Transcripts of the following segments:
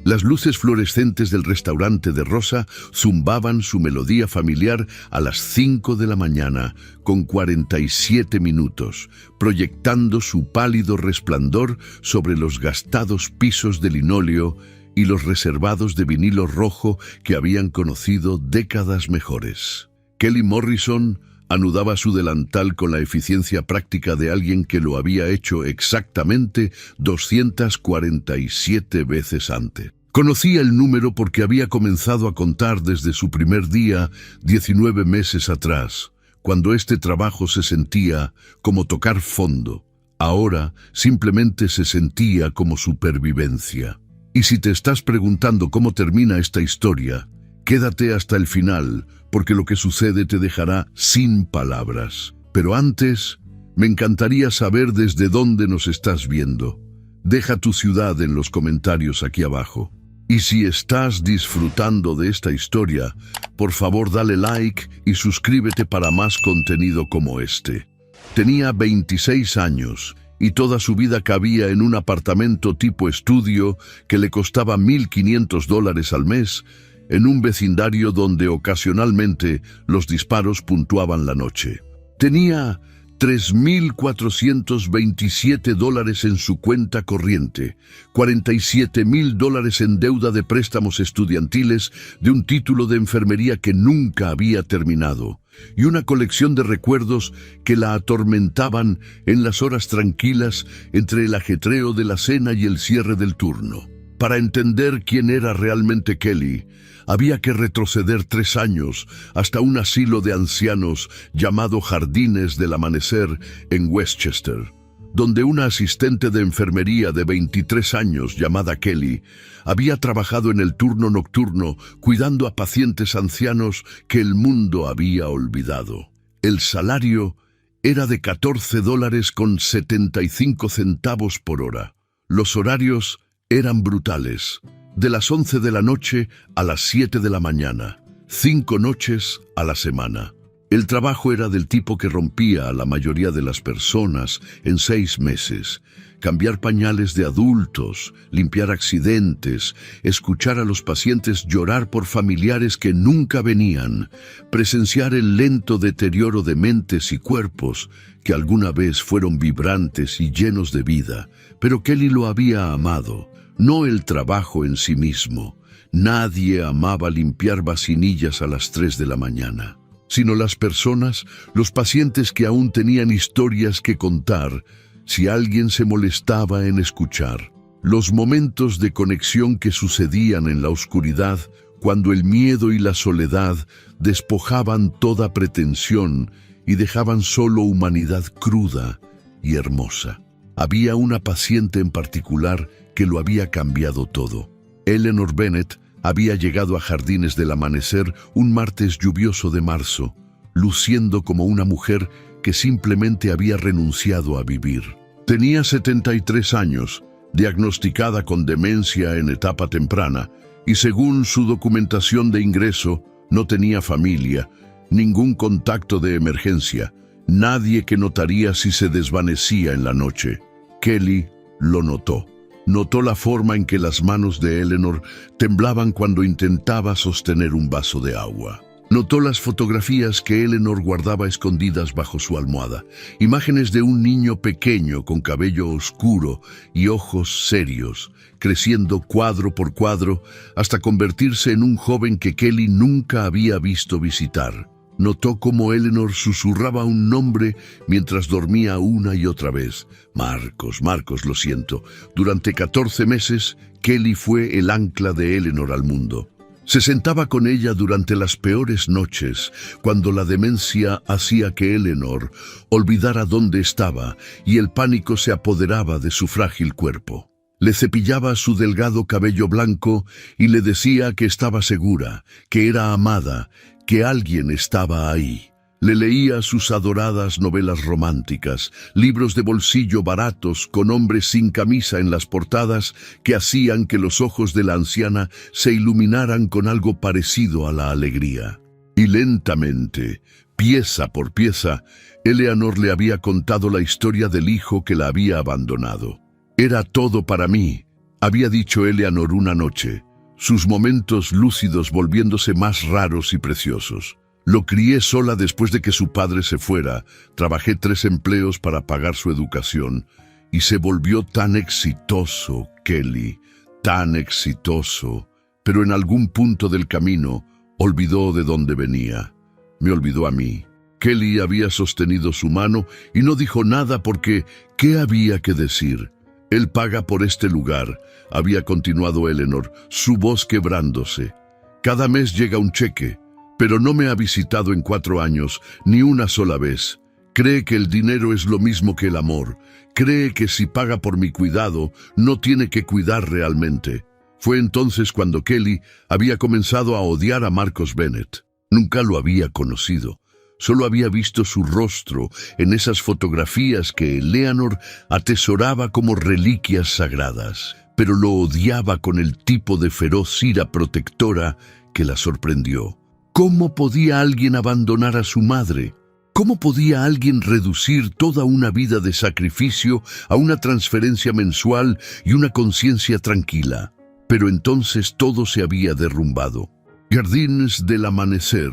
Las luces fluorescentes del restaurante de Rosa zumbaban su melodía familiar a las 5 de la mañana, con 47 minutos, proyectando su pálido resplandor sobre los gastados pisos de linóleo y los reservados de vinilo rojo que habían conocido décadas mejores. Kelly Morrison anudaba su delantal con la eficiencia práctica de alguien que lo había hecho exactamente 247 veces antes. Conocía el número porque había comenzado a contar desde su primer día 19 meses atrás, cuando este trabajo se sentía como tocar fondo. Ahora simplemente se sentía como supervivencia. Y si te estás preguntando cómo termina esta historia, quédate hasta el final, porque lo que sucede te dejará sin palabras. Pero antes, me encantaría saber desde dónde nos estás viendo. Deja tu ciudad en los comentarios aquí abajo. Y si estás disfrutando de esta historia, por favor dale like y suscríbete para más contenido como este. Tenía 26 años y toda su vida cabía en un apartamento tipo estudio que le costaba $1,500 al mes, en un vecindario donde ocasionalmente los disparos puntuaban la noche. Tenía $3,427 en su cuenta corriente, $47,000 en deuda de préstamos estudiantiles de un título de enfermería que nunca había terminado, y una colección de recuerdos que la atormentaban en las horas tranquilas entre el ajetreo de la cena y el cierre del turno. Para entender quién era realmente Kelly, había que retroceder 3 años hasta un asilo de ancianos llamado Jardines del Amanecer en Westchester, donde una asistente de enfermería de 23 años llamada Kelly había trabajado en el turno nocturno cuidando a pacientes ancianos que el mundo había olvidado. El salario era de $14.75 por hora. Los horarios eran brutales, de las 11 de la noche a las 7 de la mañana, 5 noches a la semana. El trabajo era del tipo que rompía a la mayoría de las personas en 6 meses. Cambiar pañales de adultos, limpiar accidentes, escuchar a los pacientes llorar por familiares que nunca venían, presenciar el lento deterioro de mentes y cuerpos que alguna vez fueron vibrantes y llenos de vida, pero Kelly lo había amado. No el trabajo en sí mismo. Nadie amaba limpiar vacinillas a las 3 de la mañana, sino las personas, los pacientes que aún tenían historias que contar si alguien se molestaba en escuchar. Los momentos de conexión que sucedían en la oscuridad, cuando el miedo y la soledad despojaban toda pretensión y dejaban solo humanidad cruda y hermosa. Había una paciente en particular que lo había cambiado todo. Eleanor Bennett había llegado a Jardines del Amanecer un martes lluvioso de marzo, luciendo como una mujer que simplemente había renunciado a vivir. Tenía 73 años, diagnosticada con demencia en etapa temprana, y según su documentación de ingreso, no tenía familia, ningún contacto de emergencia, nadie que notaría si se desvanecía en la noche. Kelly lo notó. Notó la forma en que las manos de Eleanor temblaban cuando intentaba sostener un vaso de agua. Notó las fotografías que Eleanor guardaba escondidas bajo su almohada, imágenes de un niño pequeño con cabello oscuro y ojos serios, creciendo cuadro por cuadro hasta convertirse en un joven que Kelly nunca había visto visitar. Notó cómo Eleanor susurraba un nombre mientras dormía una y otra vez. Marcos, Marcos, lo siento. Durante 14 meses, Kelly fue el ancla de Eleanor al mundo. Se sentaba con ella durante las peores noches, cuando la demencia hacía que Eleanor olvidara dónde estaba y el pánico se apoderaba de su frágil cuerpo. Le cepillaba su delgado cabello blanco y le decía que estaba segura, que era amada, que alguien estaba ahí. Le leía sus adoradas novelas románticas, libros de bolsillo baratos con hombres sin camisa en las portadas que hacían que los ojos de la anciana se iluminaran con algo parecido a la alegría. Y lentamente, pieza por pieza, Eleanor le había contado la historia del hijo que la había abandonado. «Era todo para mí», había dicho Eleanor una noche, sus momentos lúcidos volviéndose más raros y preciosos. Lo crié sola después de que su padre se fuera, trabajé 3 empleos para pagar su educación, y se volvió tan exitoso, Kelly, tan exitoso, pero en algún punto del camino olvidó de dónde venía. Me olvidó a mí. Kelly había sostenido su mano y no dijo nada porque, ¿qué había que decir? Él paga por este lugar, había continuado Eleanor, su voz quebrándose. Cada mes llega un cheque, pero no me ha visitado en 4 años, ni una sola vez. Cree que el dinero es lo mismo que el amor. Cree que si paga por mi cuidado, no tiene que cuidar realmente. Fue entonces cuando Kelly había comenzado a odiar a Marcos Bennett. Nunca lo había conocido. Solo había visto su rostro en esas fotografías que Eleanor atesoraba como reliquias sagradas, pero lo odiaba con el tipo de feroz ira protectora que la sorprendió. ¿Cómo podía alguien abandonar a su madre? ¿Cómo podía alguien reducir toda una vida de sacrificio a una transferencia mensual y una conciencia tranquila? Pero entonces todo se había derrumbado. Jardines del Amanecer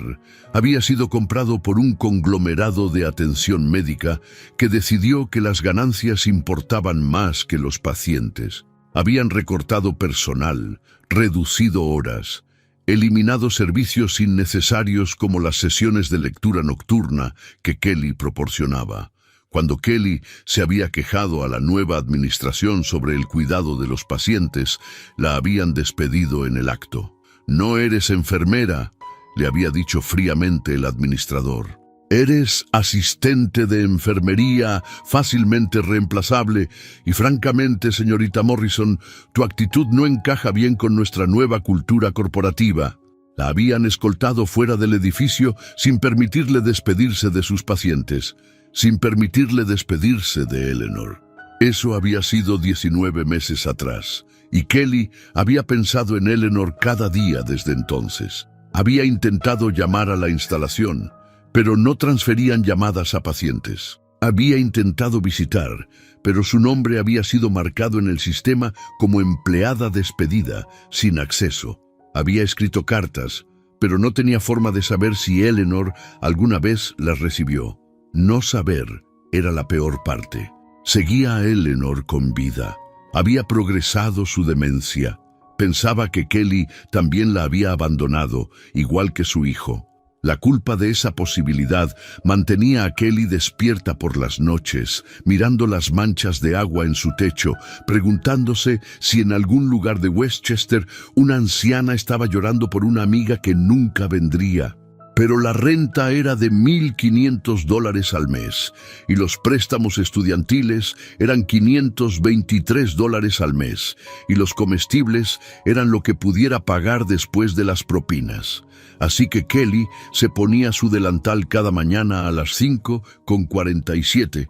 había sido comprado por un conglomerado de atención médica que decidió que las ganancias importaban más que los pacientes. Habían recortado personal, reducido horas, eliminado servicios innecesarios como las sesiones de lectura nocturna que Kelly proporcionaba. Cuando Kelly se había quejado a la nueva administración sobre el cuidado de los pacientes, la habían despedido en el acto. «No eres enfermera», le había dicho fríamente el administrador. «Eres asistente de enfermería, fácilmente reemplazable, y francamente, señorita Morrison, tu actitud no encaja bien con nuestra nueva cultura corporativa». La habían escoltado fuera del edificio sin permitirle despedirse de sus pacientes, sin permitirle despedirse de Eleanor. Eso había sido 19 meses atrás, y Kelly había pensado en Eleanor cada día desde entonces. Había intentado llamar a la instalación, pero no transferían llamadas a pacientes. Había intentado visitar, pero su nombre había sido marcado en el sistema como empleada despedida, sin acceso. Había escrito cartas, pero no tenía forma de saber si Eleanor alguna vez las recibió. No saber era la peor parte. Seguía a Eleanor con vida. Había progresado su demencia. Pensaba que Kelly también la había abandonado, igual que su hijo. La culpa de esa posibilidad mantenía a Kelly despierta por las noches, mirando las manchas de agua en su techo, preguntándose si en algún lugar de Westchester una anciana estaba llorando por una amiga que nunca vendría. Pero la renta era de $1,500 al mes y los préstamos estudiantiles eran $523 al mes y los comestibles eran lo que pudiera pagar después de las propinas. Así que Kelly se ponía su delantal cada mañana a las 5:47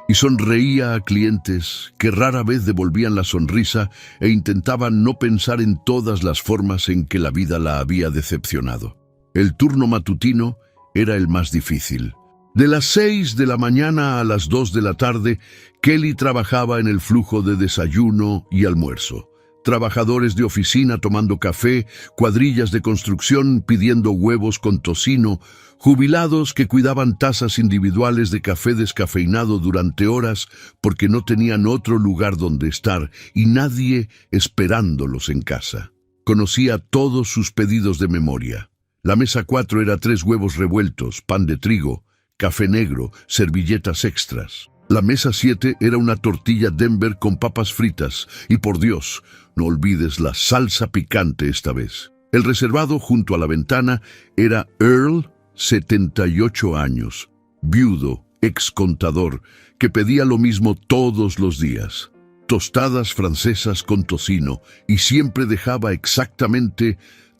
y sonreía a clientes que rara vez devolvían la sonrisa e intentaban no pensar en todas las formas en que la vida la había decepcionado. El turno matutino era el más difícil. De las 6 de la mañana a las 2 de la tarde, Kelly trabajaba en el flujo de desayuno y almuerzo. Trabajadores de oficina tomando café, cuadrillas de construcción pidiendo huevos con tocino, jubilados que cuidaban tazas individuales de café descafeinado durante horas porque no tenían otro lugar donde estar y nadie esperándolos en casa. Conocía todos sus pedidos de memoria. La mesa 4 era 3 huevos revueltos, pan de trigo, café negro, servilletas extras. La mesa 7 era una tortilla Denver con papas fritas y, por Dios, no olvides la salsa picante esta vez. El reservado junto a la ventana era Earl, 78 años, viudo, ex contador, que pedía lo mismo todos los días. Tostadas francesas con tocino y siempre dejaba exactamente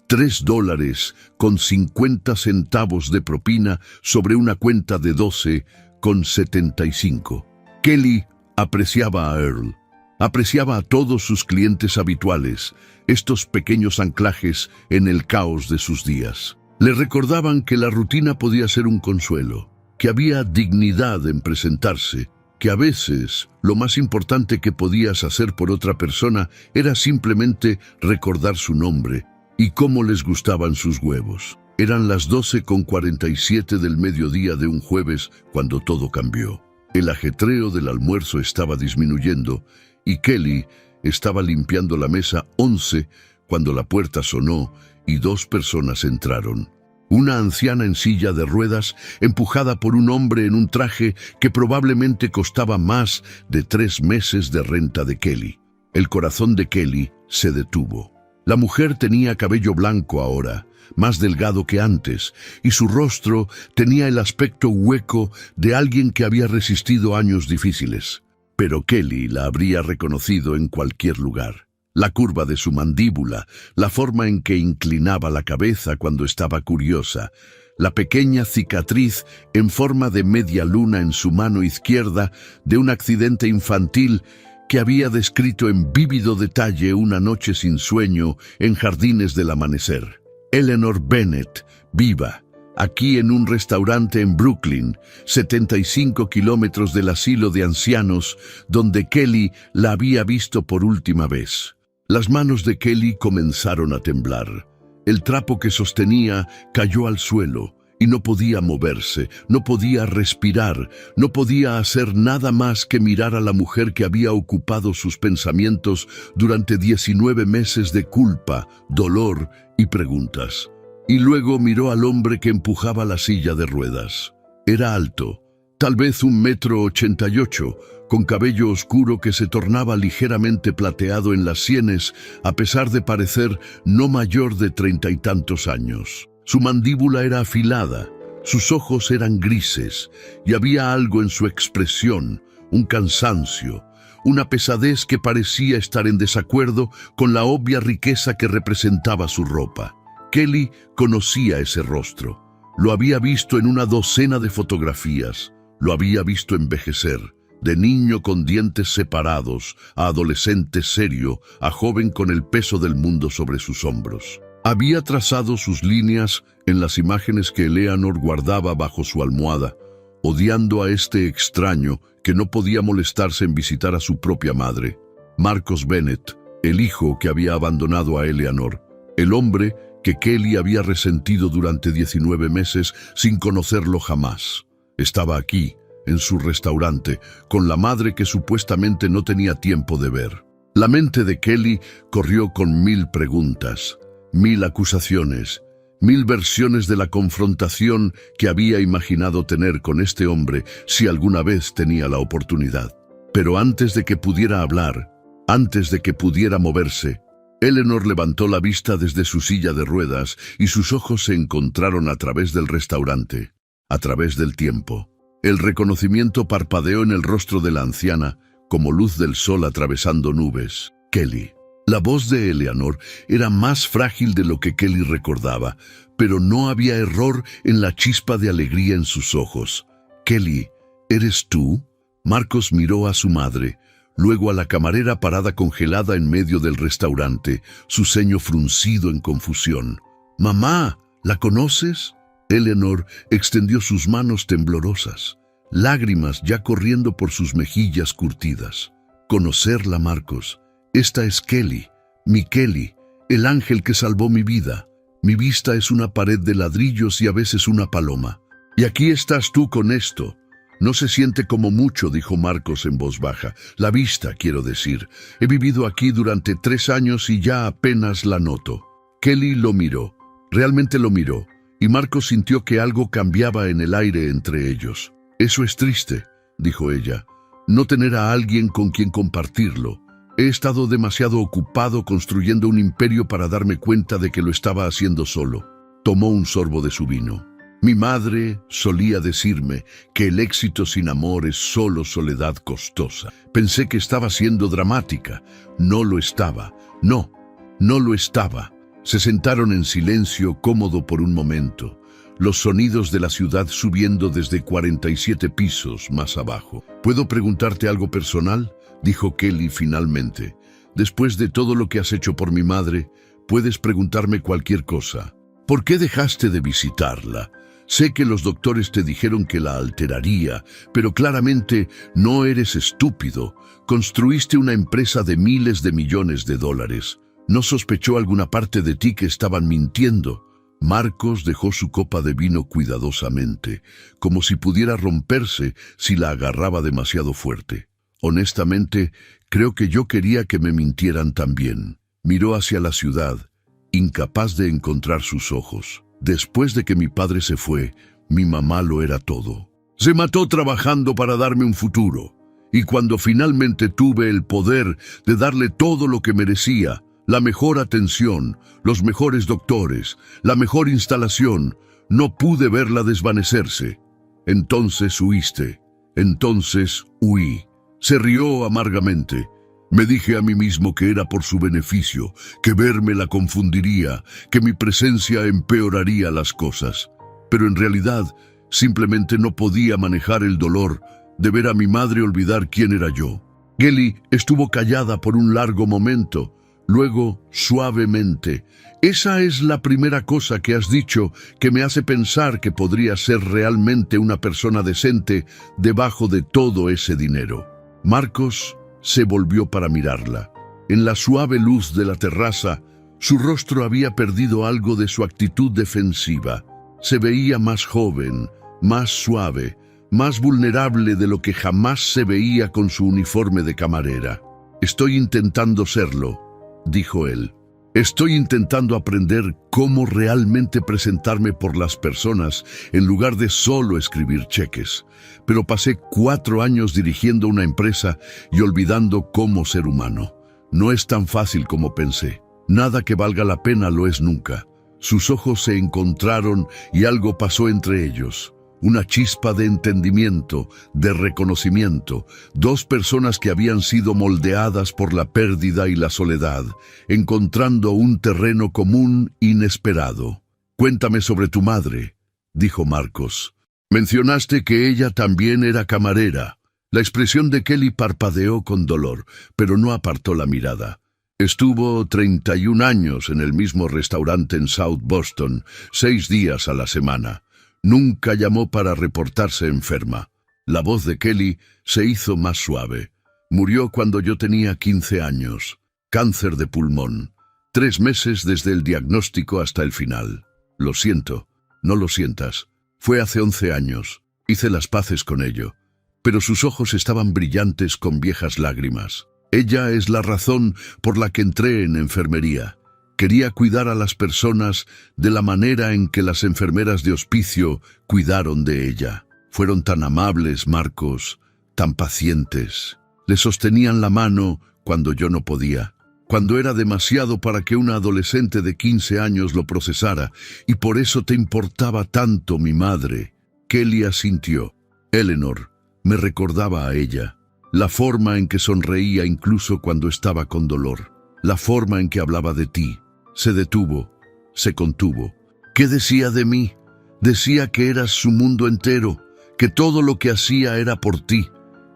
$3.50 de propina sobre una cuenta de 12,75. Kelly apreciaba a Earl, apreciaba a todos sus clientes habituales, estos pequeños anclajes en el caos de sus días. Le recordaban que la rutina podía ser un consuelo, que había dignidad en presentarse, que a veces lo más importante que podías hacer por otra persona era simplemente recordar su nombre y cómo les gustaban sus huevos. Eran las 12:47 del mediodía de un jueves cuando todo cambió. El ajetreo del almuerzo estaba disminuyendo y Kelly estaba limpiando la mesa 11 cuando la puerta sonó y 2 personas entraron. Una anciana en silla de ruedas, empujada por un hombre en un traje que probablemente costaba más de 3 meses de renta de Kelly. El corazón de Kelly se detuvo. La mujer tenía cabello blanco ahora, más delgado que antes, y su rostro tenía el aspecto hueco de alguien que había resistido años difíciles. Pero Kelly la habría reconocido en cualquier lugar. La curva de su mandíbula, la forma en que inclinaba la cabeza cuando estaba curiosa, la pequeña cicatriz en forma de media luna en su mano izquierda de un accidente infantil que había descrito en vívido detalle una noche sin sueño en Jardines del Amanecer. Eleanor Bennett, viva, aquí en un restaurante en Brooklyn, 75 kilómetros del asilo de ancianos, donde Kelly la había visto por última vez. Las manos de Kelly comenzaron a temblar. El trapo que sostenía cayó al suelo y no podía moverse, no podía respirar, no podía hacer nada más que mirar a la mujer que había ocupado sus pensamientos durante 19 meses de culpa, dolor y preguntas. Y luego miró al hombre que empujaba la silla de ruedas. Era alto, tal vez 1,88 m, con cabello oscuro que se tornaba ligeramente plateado en las sienes, a pesar de parecer no mayor de 30 y tantos años. Su mandíbula era afilada, sus ojos eran grises, y había algo en su expresión, un cansancio, una pesadez que parecía estar en desacuerdo con la obvia riqueza que representaba su ropa. Kelly conocía ese rostro. Lo había visto en una docena de fotografías, lo había visto envejecer. De niño con dientes separados, a adolescente serio, a joven con el peso del mundo sobre sus hombros. Había trazado sus líneas en las imágenes que Eleanor guardaba bajo su almohada, odiando a este extraño que no podía molestarse en visitar a su propia madre. Marcos Bennett, el hijo que había abandonado a Eleanor, el hombre que Kelly había resentido durante 19 meses sin conocerlo jamás. Estaba aquí, en su restaurante, con la madre que supuestamente no tenía tiempo de ver. La mente de Kelly corrió con 1000 preguntas, 1000 acusaciones, 1000 versiones de la confrontación que había imaginado tener con este hombre si alguna vez tenía la oportunidad. Pero antes de que pudiera hablar, antes de que pudiera moverse, Eleanor levantó la vista desde su silla de ruedas y sus ojos se encontraron a través del restaurante, a través del tiempo. El reconocimiento parpadeó en el rostro de la anciana, como luz del sol atravesando nubes. Kelly. La voz de Eleanor era más frágil de lo que Kelly recordaba, pero no había error en la chispa de alegría en sus ojos. Kelly, ¿eres tú? Marcos miró a su madre, luego a la camarera parada congelada en medio del restaurante, su ceño fruncido en confusión. «Mamá, ¿la conoces?» Eleanor extendió sus manos temblorosas, lágrimas ya corriendo por sus mejillas curtidas. «Conocerla, Marcos. Esta es Kelly, mi Kelly, el ángel que salvó mi vida. Mi vista es una pared de ladrillos y a veces una paloma. Y aquí estás tú con esto». «No se siente como mucho», dijo Marcos en voz baja. «La vista, quiero decir. He vivido aquí durante 3 años y ya apenas la noto». Kelly lo miró, realmente lo miró, y Marcos sintió que algo cambiaba en el aire entre ellos. «Eso es triste», dijo ella, «no tener a alguien con quien compartirlo. He estado demasiado ocupado construyendo un imperio para darme cuenta de que lo estaba haciendo solo». Tomó un sorbo de su vino. «Mi madre solía decirme que el éxito sin amor es solo soledad costosa. Pensé que estaba siendo dramática. No lo estaba. No lo estaba». Se sentaron en silencio cómodo por un momento, los sonidos de la ciudad subiendo desde 47 pisos más abajo. «¿Puedo preguntarte algo personal?», dijo Kelly finalmente. «Después de todo lo que has hecho por mi madre, puedes preguntarme cualquier cosa. ¿Por qué dejaste de visitarla? Sé que los doctores te dijeron que la alteraría, pero claramente no eres estúpido. Construiste una empresa de miles de millones de dólares. ¿No sospechó alguna parte de ti que estaban mintiendo? Marcos dejó su copa de vino cuidadosamente, como si pudiera romperse si la agarraba demasiado fuerte. Honestamente, creo que yo quería que me mintieran también. Miró hacia la ciudad, incapaz de encontrar sus ojos. Después de que mi padre se fue, mi mamá lo era todo. Se mató trabajando para darme un futuro. Y cuando finalmente tuve el poder de darle todo lo que merecía, la mejor atención, los mejores doctores, la mejor instalación, no pude verla desvanecerse. Entonces huiste. Entonces huí. Se rió amargamente. Me dije a mí mismo que era por su beneficio, que verme la confundiría, que mi presencia empeoraría las cosas. Pero en realidad, simplemente no podía manejar el dolor de ver a mi madre olvidar quién era yo. Kelly estuvo callada por un largo momento. Luego, suavemente, esa es la primera cosa que has dicho que me hace pensar que podría ser realmente una persona decente debajo de todo ese dinero. Marcos se volvió para mirarla. En la suave luz de la terraza, su rostro había perdido algo de su actitud defensiva. Se veía más joven, más suave, más vulnerable de lo que jamás se veía con su uniforme de camarera. Estoy intentando serlo, dijo él. Estoy intentando aprender cómo realmente presentarme por las personas en lugar de solo escribir cheques. Pero pasé 4 años dirigiendo una empresa y olvidando cómo ser humano. No es tan fácil como pensé. Nada que valga la pena lo es nunca. Sus ojos se encontraron y algo pasó entre ellos. Una chispa de entendimiento, de reconocimiento. 2 personas que habían sido moldeadas por la pérdida y la soledad, encontrando un terreno común inesperado. Cuéntame sobre tu madre, dijo Marcos. Mencionaste que ella también era camarera. La expresión de Kelly parpadeó con dolor, pero no apartó la mirada. Estuvo 31 años en el mismo restaurante en South Boston, 6 días a la semana. Nunca llamó para reportarse enferma. La voz de Kelly se hizo más suave. Murió cuando yo tenía 15 años. Cáncer de pulmón. 3 meses desde el diagnóstico hasta el final. Lo siento. No lo sientas. Fue hace 11 años. Hice las paces con ello. Pero sus ojos estaban brillantes con viejas lágrimas. Ella es la razón por la que entré en enfermería. Quería cuidar a las personas de la manera en que las enfermeras de hospicio cuidaron de ella. Fueron tan amables, Marcos, tan pacientes. Le sostenían la mano cuando yo no podía, cuando era demasiado para que una adolescente de 15 años lo procesara, y por eso te importaba tanto mi madre. Kelly asintió. Eleanor me recordaba a ella, la forma en que sonreía incluso cuando estaba con dolor, la forma en que hablaba de ti. Se detuvo, se contuvo. ¿Qué decía de mí? Decía que eras su mundo entero, que todo lo que hacía era por ti,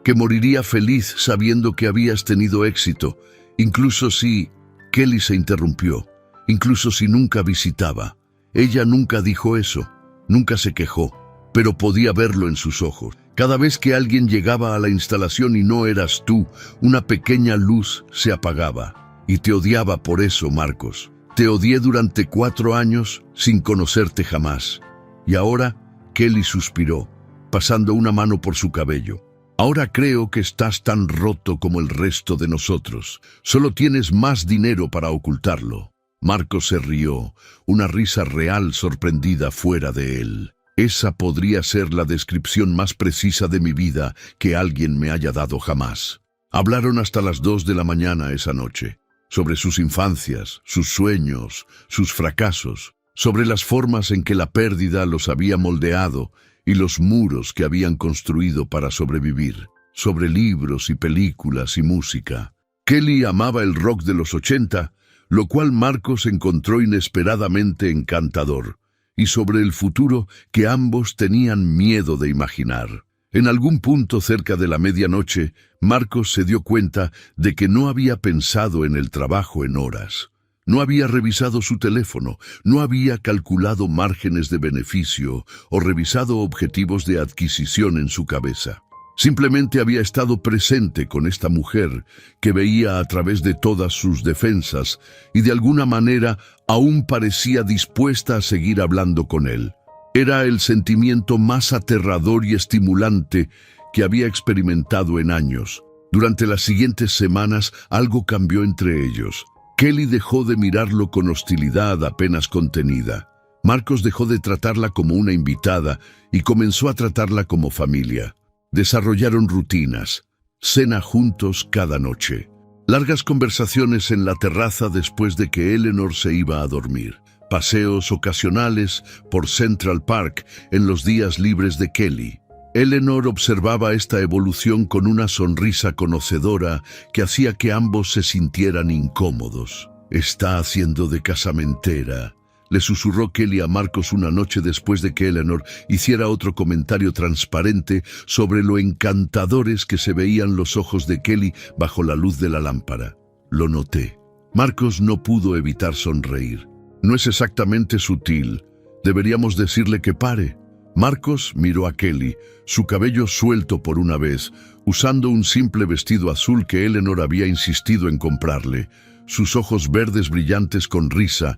que moriría feliz sabiendo que habías tenido éxito, incluso si... Kelly se interrumpió, incluso si nunca visitaba. Ella nunca dijo eso, nunca se quejó, pero podía verlo en sus ojos. Cada vez que alguien llegaba a la instalación y no eras tú, una pequeña luz se apagaba. Y te odiaba por eso, Marcos. Te odié durante 4 años sin conocerte jamás. Y ahora, Kelly suspiró, pasando una mano por su cabello. Ahora creo que estás tan roto como el resto de nosotros. Solo tienes más dinero para ocultarlo. Marcos se rió, una risa real sorprendida fuera de él. Esa podría ser la descripción más precisa de mi vida que alguien me haya dado jamás. Hablaron hasta las 2 de la mañana esa noche. Sobre sus infancias, sus sueños, sus fracasos, sobre las formas en que la pérdida los había moldeado y los muros que habían construido para sobrevivir, sobre libros y películas y música. Kelly amaba el rock de los 80, lo cual Marcos encontró inesperadamente encantador, y sobre el futuro que ambos tenían miedo de imaginar. En algún punto cerca de la medianoche, Marcos se dio cuenta de que no había pensado en el trabajo en horas. No había revisado su teléfono, no había calculado márgenes de beneficio o revisado objetivos de adquisición en su cabeza. Simplemente había estado presente con esta mujer que veía a través de todas sus defensas y de alguna manera aún parecía dispuesta a seguir hablando con él. Era el sentimiento más aterrador y estimulante que había experimentado en años. Durante las siguientes semanas algo cambió entre ellos. Kelly dejó de mirarlo con hostilidad apenas contenida. Marcos dejó de tratarla como una invitada y comenzó a tratarla como familia. Desarrollaron rutinas, cena juntos cada noche, largas conversaciones en la terraza después de que Eleanor se iba a dormir, paseos ocasionales por Central Park en los días libres de Kelly. Eleanor observaba esta evolución con una sonrisa conocedora que hacía que ambos se sintieran incómodos. «Está haciendo de casamentera», le susurró Kelly a Marcos una noche después de que Eleanor hiciera otro comentario transparente sobre lo encantadores que se veían los ojos de Kelly bajo la luz de la lámpara. «Lo noté». Marcos no pudo evitar sonreír. «No es exactamente sutil. Deberíamos decirle que pare». Marcos miró a Kelly, su cabello suelto por una vez, usando un simple vestido azul que Eleanor había insistido en comprarle, sus ojos verdes brillantes con risa,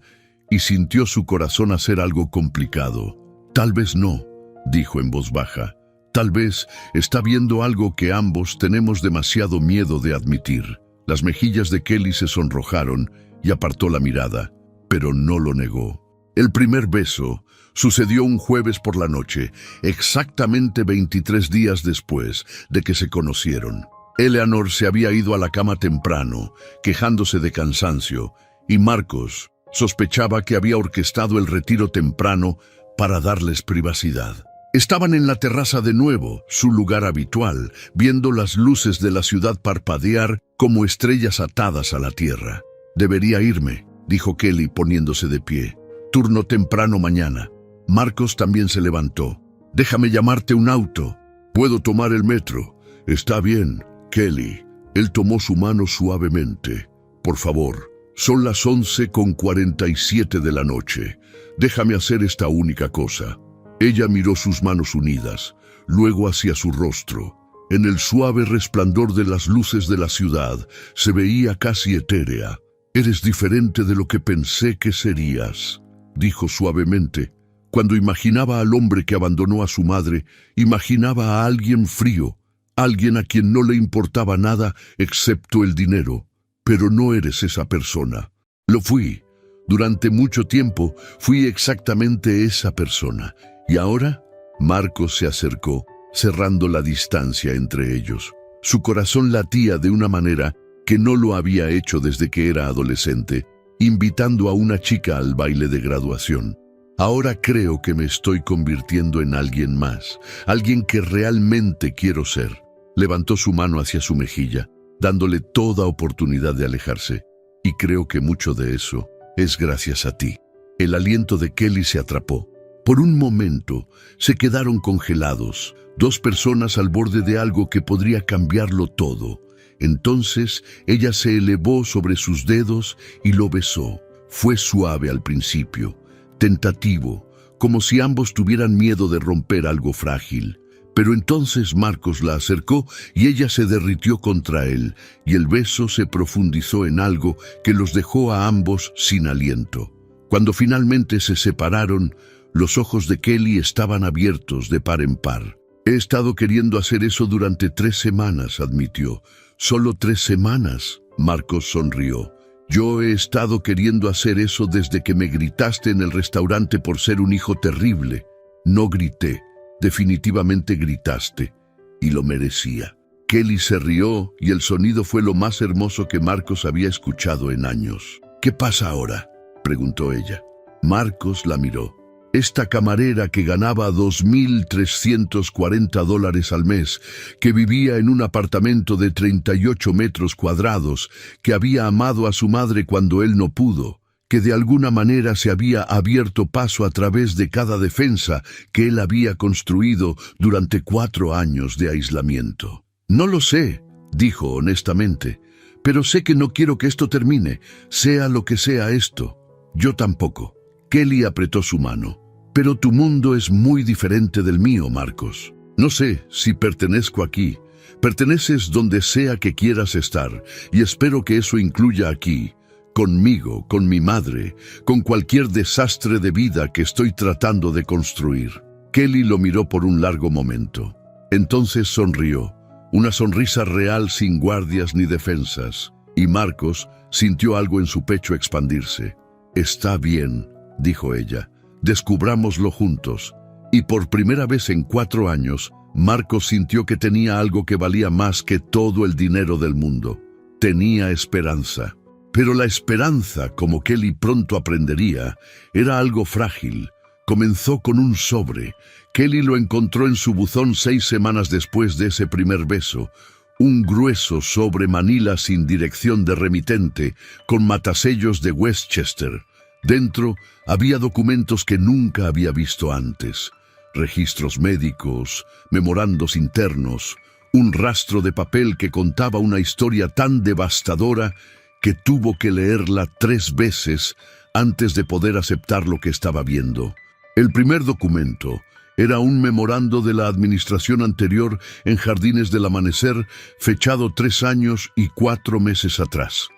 y sintió su corazón hacer algo complicado. «Tal vez no», dijo en voz baja. «Tal vez está viendo algo que ambos tenemos demasiado miedo de admitir». Las mejillas de Kelly se sonrojaron y apartó la mirada, pero no lo negó. El primer beso sucedió un jueves por la noche, exactamente 23 días después de que se conocieron. Eleanor se había ido a la cama temprano, quejándose de cansancio, y Marcos sospechaba que había orquestado el retiro temprano para darles privacidad. Estaban en la terraza de nuevo, su lugar habitual, viendo las luces de la ciudad parpadear como estrellas atadas a la tierra. «Debería irme», dijo Kelly poniéndose de pie. «Turno temprano mañana». Marcos también se levantó. «Déjame llamarte un auto. Puedo tomar el metro». «Está bien, Kelly». Él tomó su mano suavemente. «Por favor, son las 11:47 de la noche. Déjame hacer esta única cosa». Ella miró sus manos unidas, luego hacia su rostro. En el suave resplandor de las luces de la ciudad se veía casi etérea. «Eres diferente de lo que pensé que serías», dijo suavemente. Cuando imaginaba al hombre que abandonó a su madre, imaginaba a alguien frío, alguien a quien no le importaba nada excepto el dinero. Pero no eres esa persona. Lo fui. Durante mucho tiempo fui exactamente esa persona. ¿Y ahora?» Marcos se acercó, cerrando la distancia entre ellos. Su corazón latía de una manera que no lo había hecho desde que era adolescente, invitando a una chica al baile de graduación. «Ahora creo que me estoy convirtiendo en alguien más, alguien que realmente quiero ser». Levantó su mano hacia su mejilla, dándole toda oportunidad de alejarse. «Y creo que mucho de eso es gracias a ti». El aliento de Kelly se atrapó. Por un momento se quedaron congelados, dos personas al borde de algo que podría cambiarlo todo. Entonces ella se elevó sobre sus dedos y lo besó. Fue suave al principio, tentativo, como si ambos tuvieran miedo de romper algo frágil. Pero entonces Marcos la acercó y ella se derritió contra él, y el beso se profundizó en algo que los dejó a ambos sin aliento. Cuando finalmente se separaron, los ojos de Kelly estaban abiertos de par en par. «He estado queriendo hacer eso durante 3 semanas», admitió. «¿Solo 3 semanas?» Marcos sonrió. «Yo he estado queriendo hacer eso desde que me gritaste en el restaurante por ser un hijo terrible». «No grité. Definitivamente gritaste. Y lo merecía». Kelly se rió y el sonido fue lo más hermoso que Marcos había escuchado en años. «¿Qué pasa ahora?», preguntó ella. Marcos la miró. Esta camarera que ganaba $2,340 al mes, que vivía en un apartamento de 38 metros cuadrados, que había amado a su madre cuando él no pudo, que de alguna manera se había abierto paso a través de cada defensa que él había construido durante 4 años de aislamiento. «No lo sé», dijo honestamente, Pero sé que no quiero que esto termine, sea lo que sea esto. Yo tampoco. Kelly apretó su mano. Pero tu mundo es muy diferente del mío, Marcos. No sé si pertenezco aquí. Perteneces donde sea que quieras estar, y espero que eso incluya aquí, conmigo, con mi madre, con cualquier desastre de vida que estoy tratando de construir. Kelly lo miró por un largo momento. Entonces sonrió, una sonrisa real sin guardias ni defensas, y Marcos sintió algo en su pecho expandirse. Está bien, dijo ella, descubrámoslo juntos. Y por primera vez en 4 años, Marcos sintió que tenía algo que valía más que todo el dinero del mundo. Tenía esperanza. Pero la esperanza, como Kelly pronto aprendería, era algo frágil. Comenzó con un sobre. Kelly lo encontró en su buzón 6 semanas después de ese primer beso. Un grueso sobre manila sin dirección de remitente, con matasellos de Westchester. Dentro había documentos que nunca había visto antes. Registros médicos, memorandos internos, un rastro de papel que contaba una historia tan devastadora que tuvo que leerla 3 veces antes de poder aceptar lo que estaba viendo. El primer documento era un memorando de la administración anterior en Jardines del Amanecer, fechado 3 años y 4 meses atrás.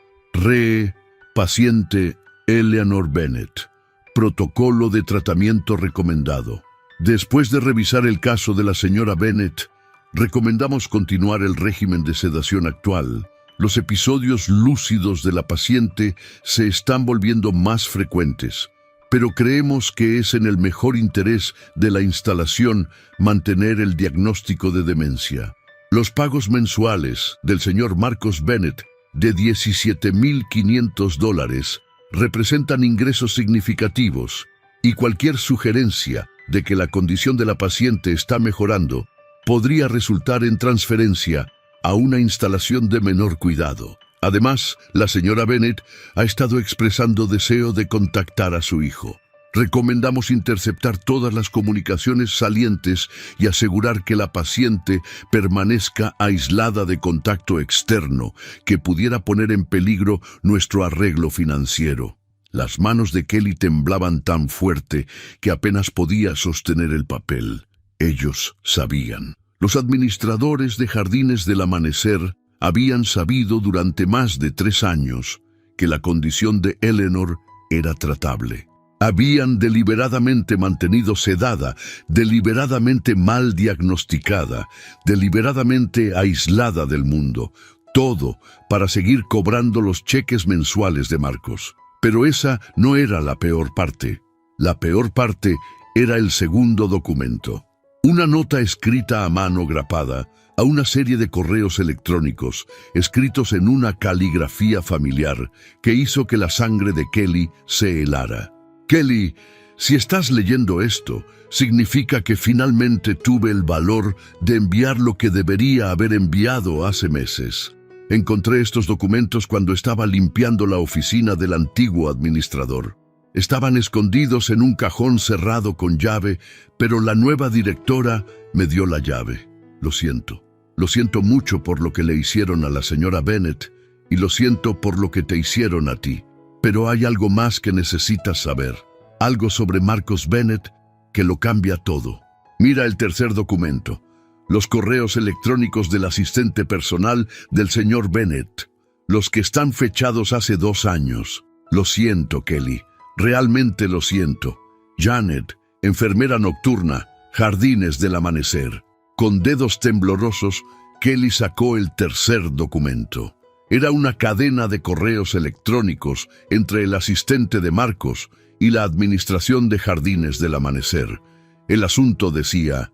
Paciente Eleanor Bennett. Protocolo de tratamiento recomendado. Después de revisar el caso de la señora Bennett, recomendamos continuar el régimen de sedación actual. Los episodios lúcidos de la paciente se están volviendo más frecuentes, pero creemos que es en el mejor interés de la instalación mantener el diagnóstico de demencia. Los pagos mensuales del señor Marcos Bennett de $17,500 representan ingresos significativos, y cualquier sugerencia de que la condición de la paciente está mejorando podría resultar en transferencia a una instalación de menor cuidado. Además, la señora Bennett ha estado expresando deseo de contactar a su hijo. Recomendamos interceptar todas las comunicaciones salientes y asegurar que la paciente permanezca aislada de contacto externo que pudiera poner en peligro nuestro arreglo financiero. Las manos de Kelly temblaban tan fuerte que apenas podía sostener el papel. Ellos sabían. Los administradores de Jardines del Amanecer habían sabido durante más de 3 años que la condición de Eleanor era tratable. Habían deliberadamente mantenido sedada, deliberadamente mal diagnosticada, deliberadamente aislada del mundo, todo para seguir cobrando los cheques mensuales de Marcos. Pero esa no era la peor parte. La peor parte era el segundo documento. Una nota escrita a mano grapada a una serie de correos electrónicos escritos en una caligrafía familiar que hizo que la sangre de Kelly se helara. Kelly, si estás leyendo esto, significa que finalmente tuve el valor de enviar lo que debería haber enviado hace meses. Encontré estos documentos cuando estaba limpiando la oficina del antiguo administrador. Estaban escondidos en un cajón cerrado con llave, pero la nueva directora me dio la llave. Lo siento. Lo siento mucho por lo que le hicieron a la señora Bennett y lo siento por lo que te hicieron a ti. Pero hay algo más que necesitas saber. Algo sobre Marcos Bennett que lo cambia todo. Mira el tercer documento. Los correos electrónicos del asistente personal del señor Bennett. Los que están fechados hace 2 años. Lo siento, Kelly. Realmente lo siento. Janet, enfermera nocturna, Jardines del Amanecer. Con dedos temblorosos, Kelly sacó el tercer documento. Era una cadena de correos electrónicos entre el asistente de Marcos y la administración de Jardines del Amanecer. El asunto decía: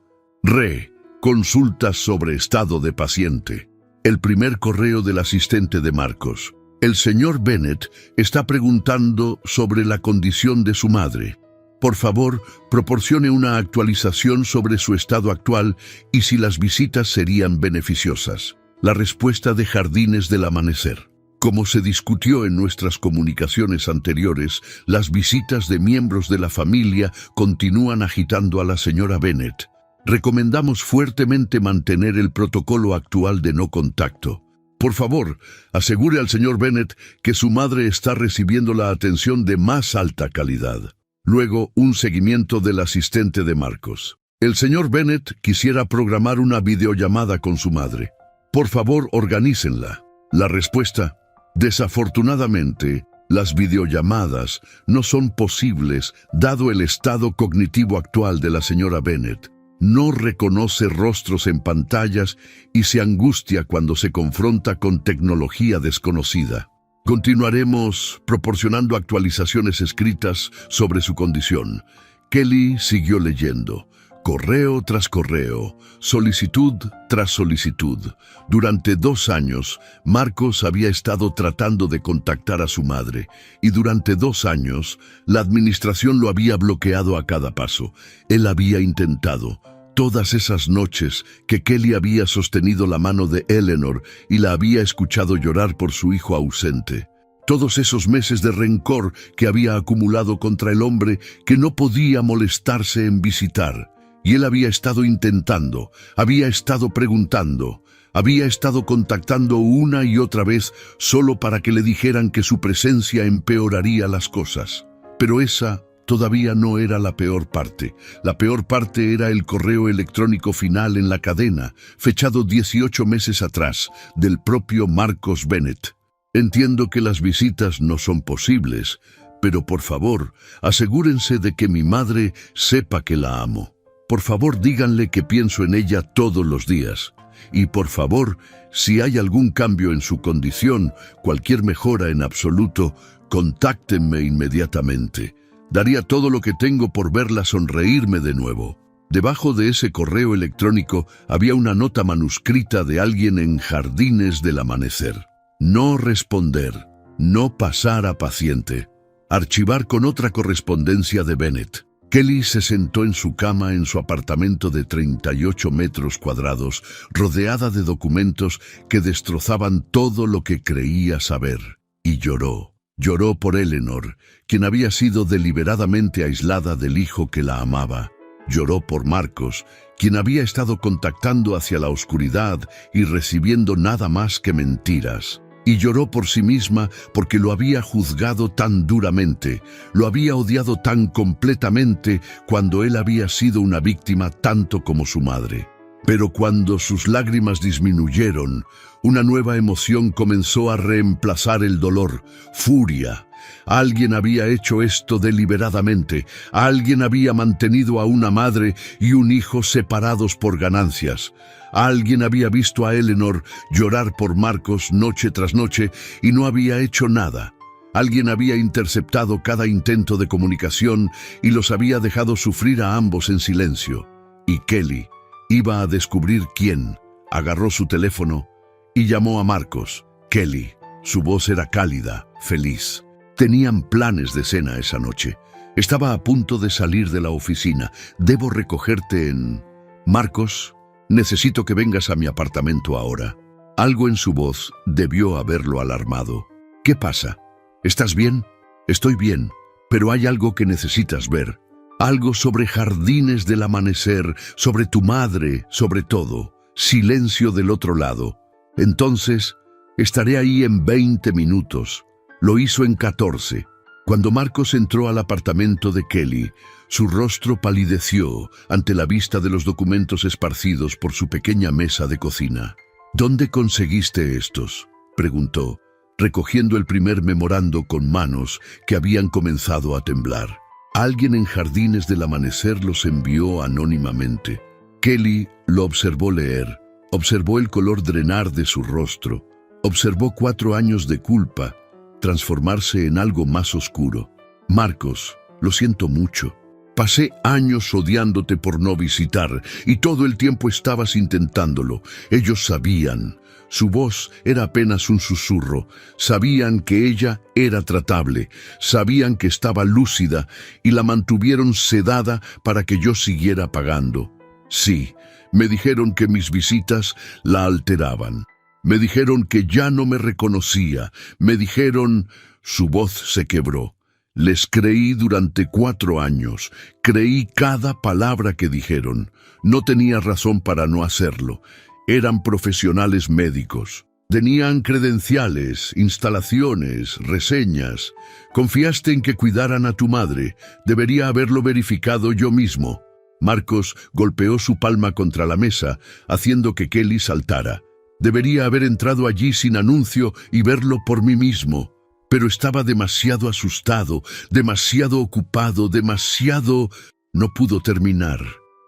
consultas sobre estado de paciente. El primer correo del asistente de Marcos. El señor Bennett está preguntando sobre la condición de su madre. Por favor, proporcione una actualización sobre su estado actual y si las visitas serían beneficiosas. La respuesta de Jardines del Amanecer. Como se discutió en nuestras comunicaciones anteriores, las visitas de miembros de la familia continúan agitando a la señora Bennett. Recomendamos fuertemente mantener el protocolo actual de no contacto. Por favor, asegure al señor Bennett que su madre está recibiendo la atención de más alta calidad. Luego, un seguimiento del asistente de Marcos. El señor Bennett quisiera programar una videollamada con su madre. Por favor, organícenla. La respuesta: desafortunadamente, las videollamadas no son posibles dado el estado cognitivo actual de la señora Bennett. No reconoce rostros en pantallas y se angustia cuando se confronta con tecnología desconocida. Continuaremos proporcionando actualizaciones escritas sobre su condición. Kelly siguió leyendo. Correo tras correo, solicitud tras solicitud. Durante 2 años, Marcos había estado tratando de contactar a su madre, y durante 2 años, la administración lo había bloqueado a cada paso. Él había intentado. Todas esas noches que Kelly había sostenido la mano de Eleanor y la había escuchado llorar por su hijo ausente. Todos esos meses de rencor que había acumulado contra el hombre que no podía molestarse en visitar. Y él había estado intentando, había estado preguntando, había estado contactando una y otra vez solo para que le dijeran que su presencia empeoraría las cosas. Pero esa todavía no era la peor parte. La peor parte era el correo electrónico final en la cadena, fechado 18 meses atrás, del propio Marcos Bennett. Entiendo que las visitas no son posibles, pero por favor, asegúrense de que mi madre sepa que la amo. Por favor, díganle que pienso en ella todos los días. Y por favor, si hay algún cambio en su condición, cualquier mejora en absoluto, contáctenme inmediatamente. Daría todo lo que tengo por verla sonreírme de nuevo. Debajo de ese correo electrónico había una nota manuscrita de alguien en Jardines del Amanecer. No responder, no pasar a paciente. Archivar con otra correspondencia de Bennett. Kelly se sentó en su cama en su apartamento de 38 metros cuadrados, rodeada de documentos que destrozaban todo lo que creía saber, y lloró. Lloró por Eleanor, quien había sido deliberadamente aislada del hijo que la amaba. Lloró por Marcos, quien había estado contactando hacia la oscuridad y recibiendo nada más que mentiras. Y lloró por sí misma porque lo había juzgado tan duramente, lo había odiado tan completamente cuando él había sido una víctima tanto como su madre. Pero cuando sus lágrimas disminuyeron, una nueva emoción comenzó a reemplazar el dolor: furia. Alguien había hecho esto deliberadamente. Alguien había mantenido a una madre y un hijo separados por ganancias. Alguien había visto a Eleanor llorar por Marcos noche tras noche y no había hecho nada. Alguien había interceptado cada intento de comunicación y los había dejado sufrir a ambos en silencio. Y Kelly iba a descubrir quién. Agarró su teléfono y llamó a Marcos. Kelly. Su voz era cálida, feliz. Tenían planes de cena esa noche. Estaba a punto de salir de la oficina. Debo recogerte en... Marcos, necesito que vengas a mi apartamento ahora. Algo en su voz debió haberlo alarmado. ¿Qué pasa? ¿Estás bien? Estoy bien, pero hay algo que necesitas ver. Algo sobre Jardines del Amanecer, sobre tu madre, sobre todo. Silencio del otro lado. Entonces, estaré ahí en 20 minutos. Lo hizo en 14. Cuando Marcos entró al apartamento de Kelly, su rostro palideció ante la vista de los documentos esparcidos por su pequeña mesa de cocina. ¿Dónde conseguiste estos?, preguntó, recogiendo el primer memorando con manos que habían comenzado a temblar. Alguien en Jardines del Amanecer los envió anónimamente. Kelly lo observó leer, observó el color drenar de su rostro, observó 4 años de culpa transformarse en algo más oscuro. Marcos, lo siento mucho. Pasé años odiándote por no visitar y todo el tiempo estabas intentándolo. Ellos sabían. Su voz era apenas un susurro. Sabían que ella era tratable. Sabían que estaba lúcida y la mantuvieron sedada para que yo siguiera pagando. Sí, me dijeron que mis visitas la alteraban. Me dijeron que ya no me reconocía. Me dijeron... Su voz se quebró. Les creí durante 4 años. Creí cada palabra que dijeron. No tenía razón para no hacerlo. Eran profesionales médicos. Tenían credenciales, instalaciones, reseñas. Confiaste en que cuidaran a tu madre. Debería haberlo verificado yo mismo. Marcos golpeó su palma contra la mesa, haciendo que Kelly saltara. Debería haber entrado allí sin anuncio y verlo por mí mismo. Pero estaba demasiado asustado, demasiado ocupado, demasiado... No pudo terminar.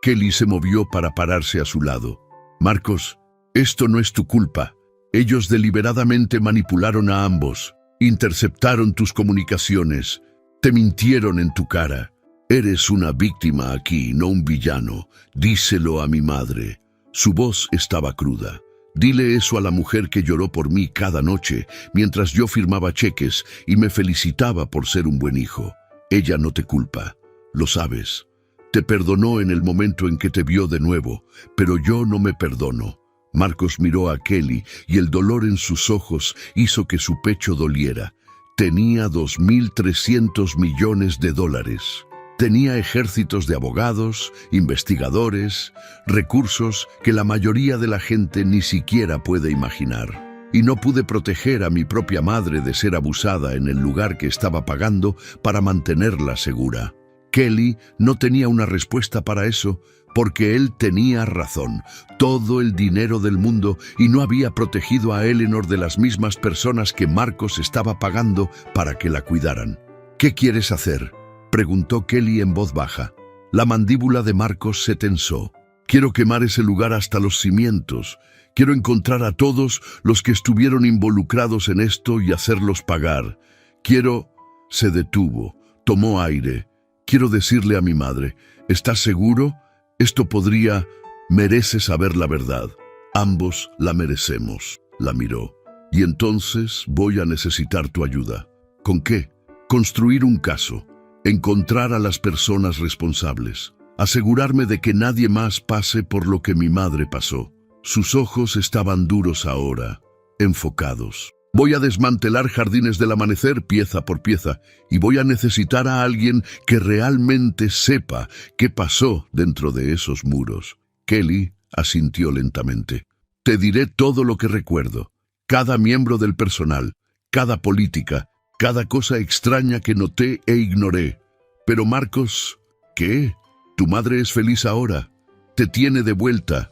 Kelly se movió para pararse a su lado. Marcos, esto no es tu culpa. Ellos deliberadamente manipularon a ambos, interceptaron tus comunicaciones, te mintieron en tu cara. Eres una víctima aquí, no un villano. Díselo a mi madre. Su voz estaba cruda. Dile eso a la mujer que lloró por mí cada noche, mientras yo firmaba cheques y me felicitaba por ser un buen hijo. Ella no te culpa, lo sabes. Te perdonó en el momento en que te vio de nuevo, pero yo no me perdono. Marcos miró a Kelly y el dolor en sus ojos hizo que su pecho doliera. Tenía $2.300 millones. Tenía ejércitos de abogados, investigadores, recursos que la mayoría de la gente ni siquiera puede imaginar. Y no pude proteger a mi propia madre de ser abusada en el lugar que estaba pagando para mantenerla segura. Kelly no tenía una respuesta para eso, porque él tenía razón, todo el dinero del mundo, y no había protegido a Eleanor de las mismas personas que Marcos estaba pagando para que la cuidaran. ¿Qué quieres hacer?, preguntó Kelly en voz baja. La mandíbula de Marcos se tensó. Quiero quemar ese lugar hasta los cimientos. Quiero encontrar a todos los que estuvieron involucrados en esto y hacerlos pagar. Quiero... Se detuvo, tomó aire. Quiero decirle a mi madre, ¿estás seguro? Esto podría... Merece saber la verdad. Ambos la merecemos. La miró. Y entonces voy a necesitar tu ayuda. ¿Con qué? Construir un caso. Encontrar a las personas responsables. Asegurarme de que nadie más pase por lo que mi madre pasó. Sus ojos estaban duros ahora, enfocados. Voy a desmantelar Jardines del Amanecer pieza por pieza y voy a necesitar a alguien que realmente sepa qué pasó dentro de esos muros. Kelly asintió lentamente. Te diré todo lo que recuerdo. Cada miembro del personal, cada política, cada cosa extraña que noté e ignoré. Pero Marcos, ¿qué? Tu madre es feliz ahora. Te tiene de vuelta.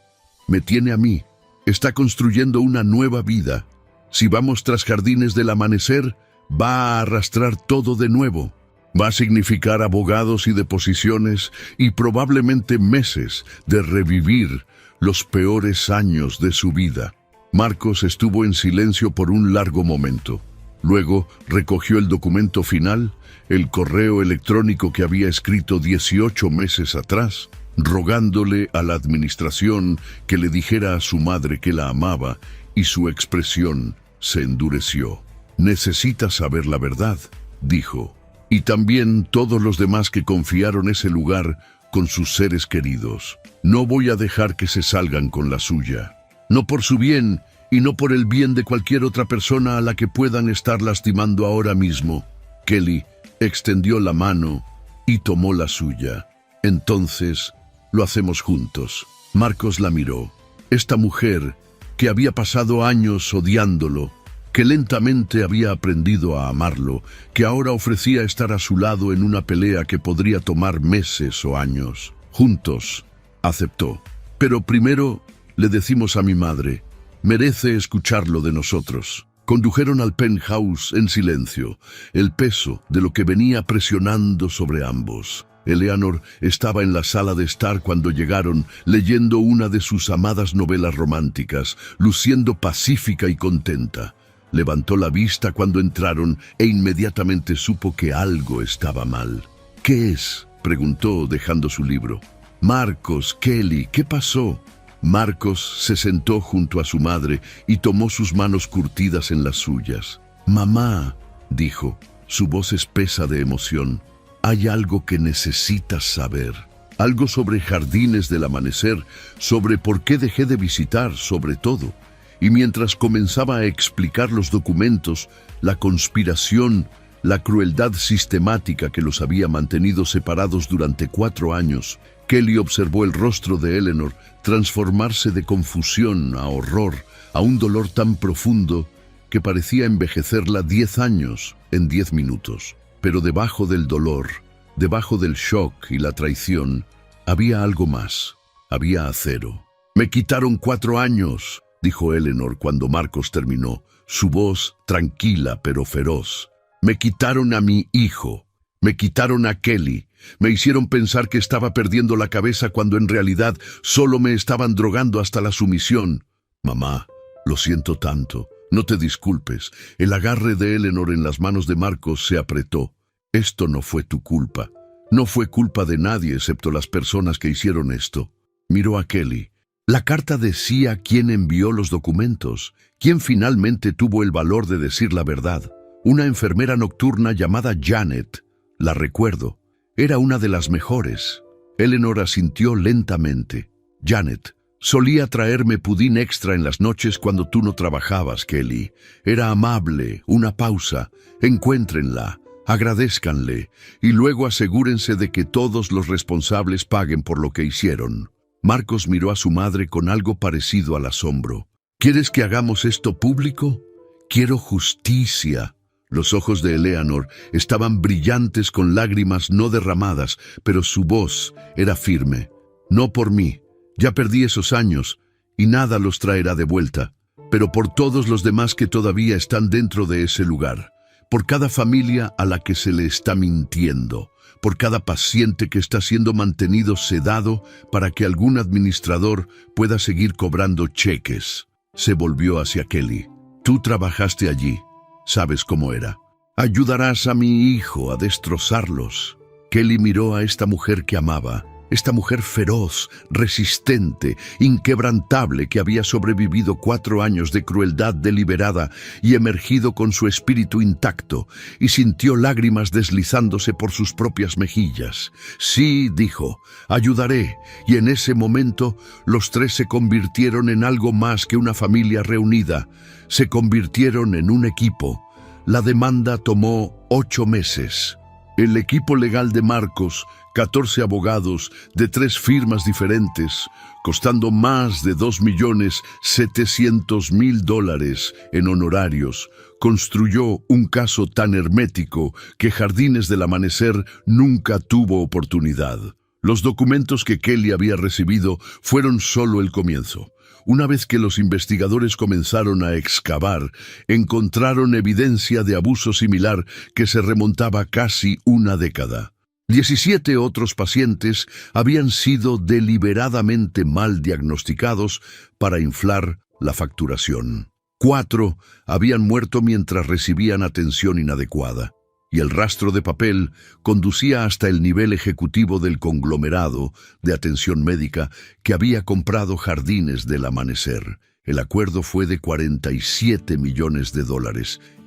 Me tiene a mí. Está construyendo una nueva vida. Si vamos tras Jardines del Amanecer, va a arrastrar todo de nuevo. Va a significar abogados y deposiciones y probablemente meses de revivir los peores años de su vida. Marcos estuvo en silencio por un largo momento. Luego recogió el documento final, el correo electrónico que había escrito 18 meses atrás, rogándole a la administración que le dijera a su madre que la amaba, y su expresión se endureció. Necesitas saber la verdad, dijo, y también todos los demás que confiaron ese lugar con sus seres queridos. No voy a dejar que se salgan con la suya, no por su bien y no por el bien de cualquier otra persona a la que puedan estar lastimando ahora mismo. Kelly extendió la mano y tomó la suya. Entonces, lo hacemos juntos. Marcos la miró. Esta mujer, que había pasado años odiándolo, que lentamente había aprendido a amarlo, que ahora ofrecía estar a su lado en una pelea que podría tomar meses o años. Juntos, aceptó. Pero primero le decimos a mi madre, merece escucharlo de nosotros. Condujeron al penthouse en silencio, el peso de lo que venía presionando sobre ambos. Eleanor estaba en la sala de estar cuando llegaron, leyendo una de sus amadas novelas románticas, luciendo pacífica y contenta. Levantó la vista cuando entraron e inmediatamente supo que algo estaba mal. ¿Qué es?, preguntó dejando su libro. Marcos, Kelly, ¿qué pasó? Marcos se sentó junto a su madre y tomó sus manos curtidas en las suyas. Mamá, dijo, su voz espesa de emoción. Hay algo que necesitas saber. Algo sobre Jardines del Amanecer, sobre por qué dejé de visitar, sobre todo. Y mientras comenzaba a explicar los documentos, la conspiración, la crueldad sistemática que los había mantenido separados durante 4 años. Kelly observó el rostro de Eleanor transformarse de confusión a horror, a un dolor tan profundo que parecía envejecerla 10 años en 10 minutos. Pero debajo del dolor, debajo del shock y la traición, había algo más. Había acero. «Me quitaron 4 años», dijo Eleanor cuando Marcos terminó, su voz tranquila pero feroz. «Me quitaron a mi hijo. Me quitaron a Kelly. Me hicieron pensar que estaba perdiendo la cabeza cuando en realidad solo me estaban drogando hasta la sumisión. Mamá, lo siento tanto. No te disculpes». El agarre de Eleanor en las manos de Marcos se apretó. «Esto no fue tu culpa. No fue culpa de nadie excepto las personas que hicieron esto». Miró a Kelly. La carta decía quién envió los documentos, quién finalmente tuvo el valor de decir la verdad. Una enfermera nocturna llamada Janet. La recuerdo. Era una de las mejores. Eleanor asintió lentamente. «Janet, solía traerme pudín extra en las noches cuando tú no trabajabas, Kelly. Era amable, una pausa. Encuéntrenla, agradézcanle, y luego asegúrense de que todos los responsables paguen por lo que hicieron». Marcos miró a su madre con algo parecido al asombro. «¿Quieres que hagamos esto público? Quiero justicia». Los ojos de Eleanor estaban brillantes con lágrimas no derramadas, pero su voz era firme. «No por mí. Ya perdí esos años y nada los traerá de vuelta. Pero por todos los demás que todavía están dentro de ese lugar. Por cada familia a la que se le está mintiendo. Por cada paciente que está siendo mantenido sedado para que algún administrador pueda seguir cobrando cheques». Se volvió hacia Kelly. «Tú trabajaste allí. Sabes cómo era. ¿Ayudarás a mi hijo a destrozarlos?» Kelly miró a esta mujer que amaba, esta mujer feroz, resistente, inquebrantable que había sobrevivido 4 años de crueldad deliberada y emergido con su espíritu intacto, y sintió lágrimas deslizándose por sus propias mejillas. «Sí», dijo, «ayudaré», y en ese momento los 3 se convirtieron en algo más que una familia reunida. Se convirtieron en un equipo. La demanda tomó 8 meses. El equipo legal de Marcos, 14 abogados de 3 firmas diferentes, costando más de $2.700.000 en honorarios, construyó un caso tan hermético que Jardines del Amanecer nunca tuvo oportunidad. Los documentos que Kelly había recibido fueron solo el comienzo. Una vez que los investigadores comenzaron a excavar, encontraron evidencia de abuso similar que se remontaba casi una década. 17 otros pacientes habían sido deliberadamente mal diagnosticados para inflar la facturación. 4 habían muerto mientras recibían atención inadecuada. Y el rastro de papel conducía hasta el nivel ejecutivo del conglomerado de atención médica que había comprado Jardines del Amanecer. El acuerdo fue de $47 millones,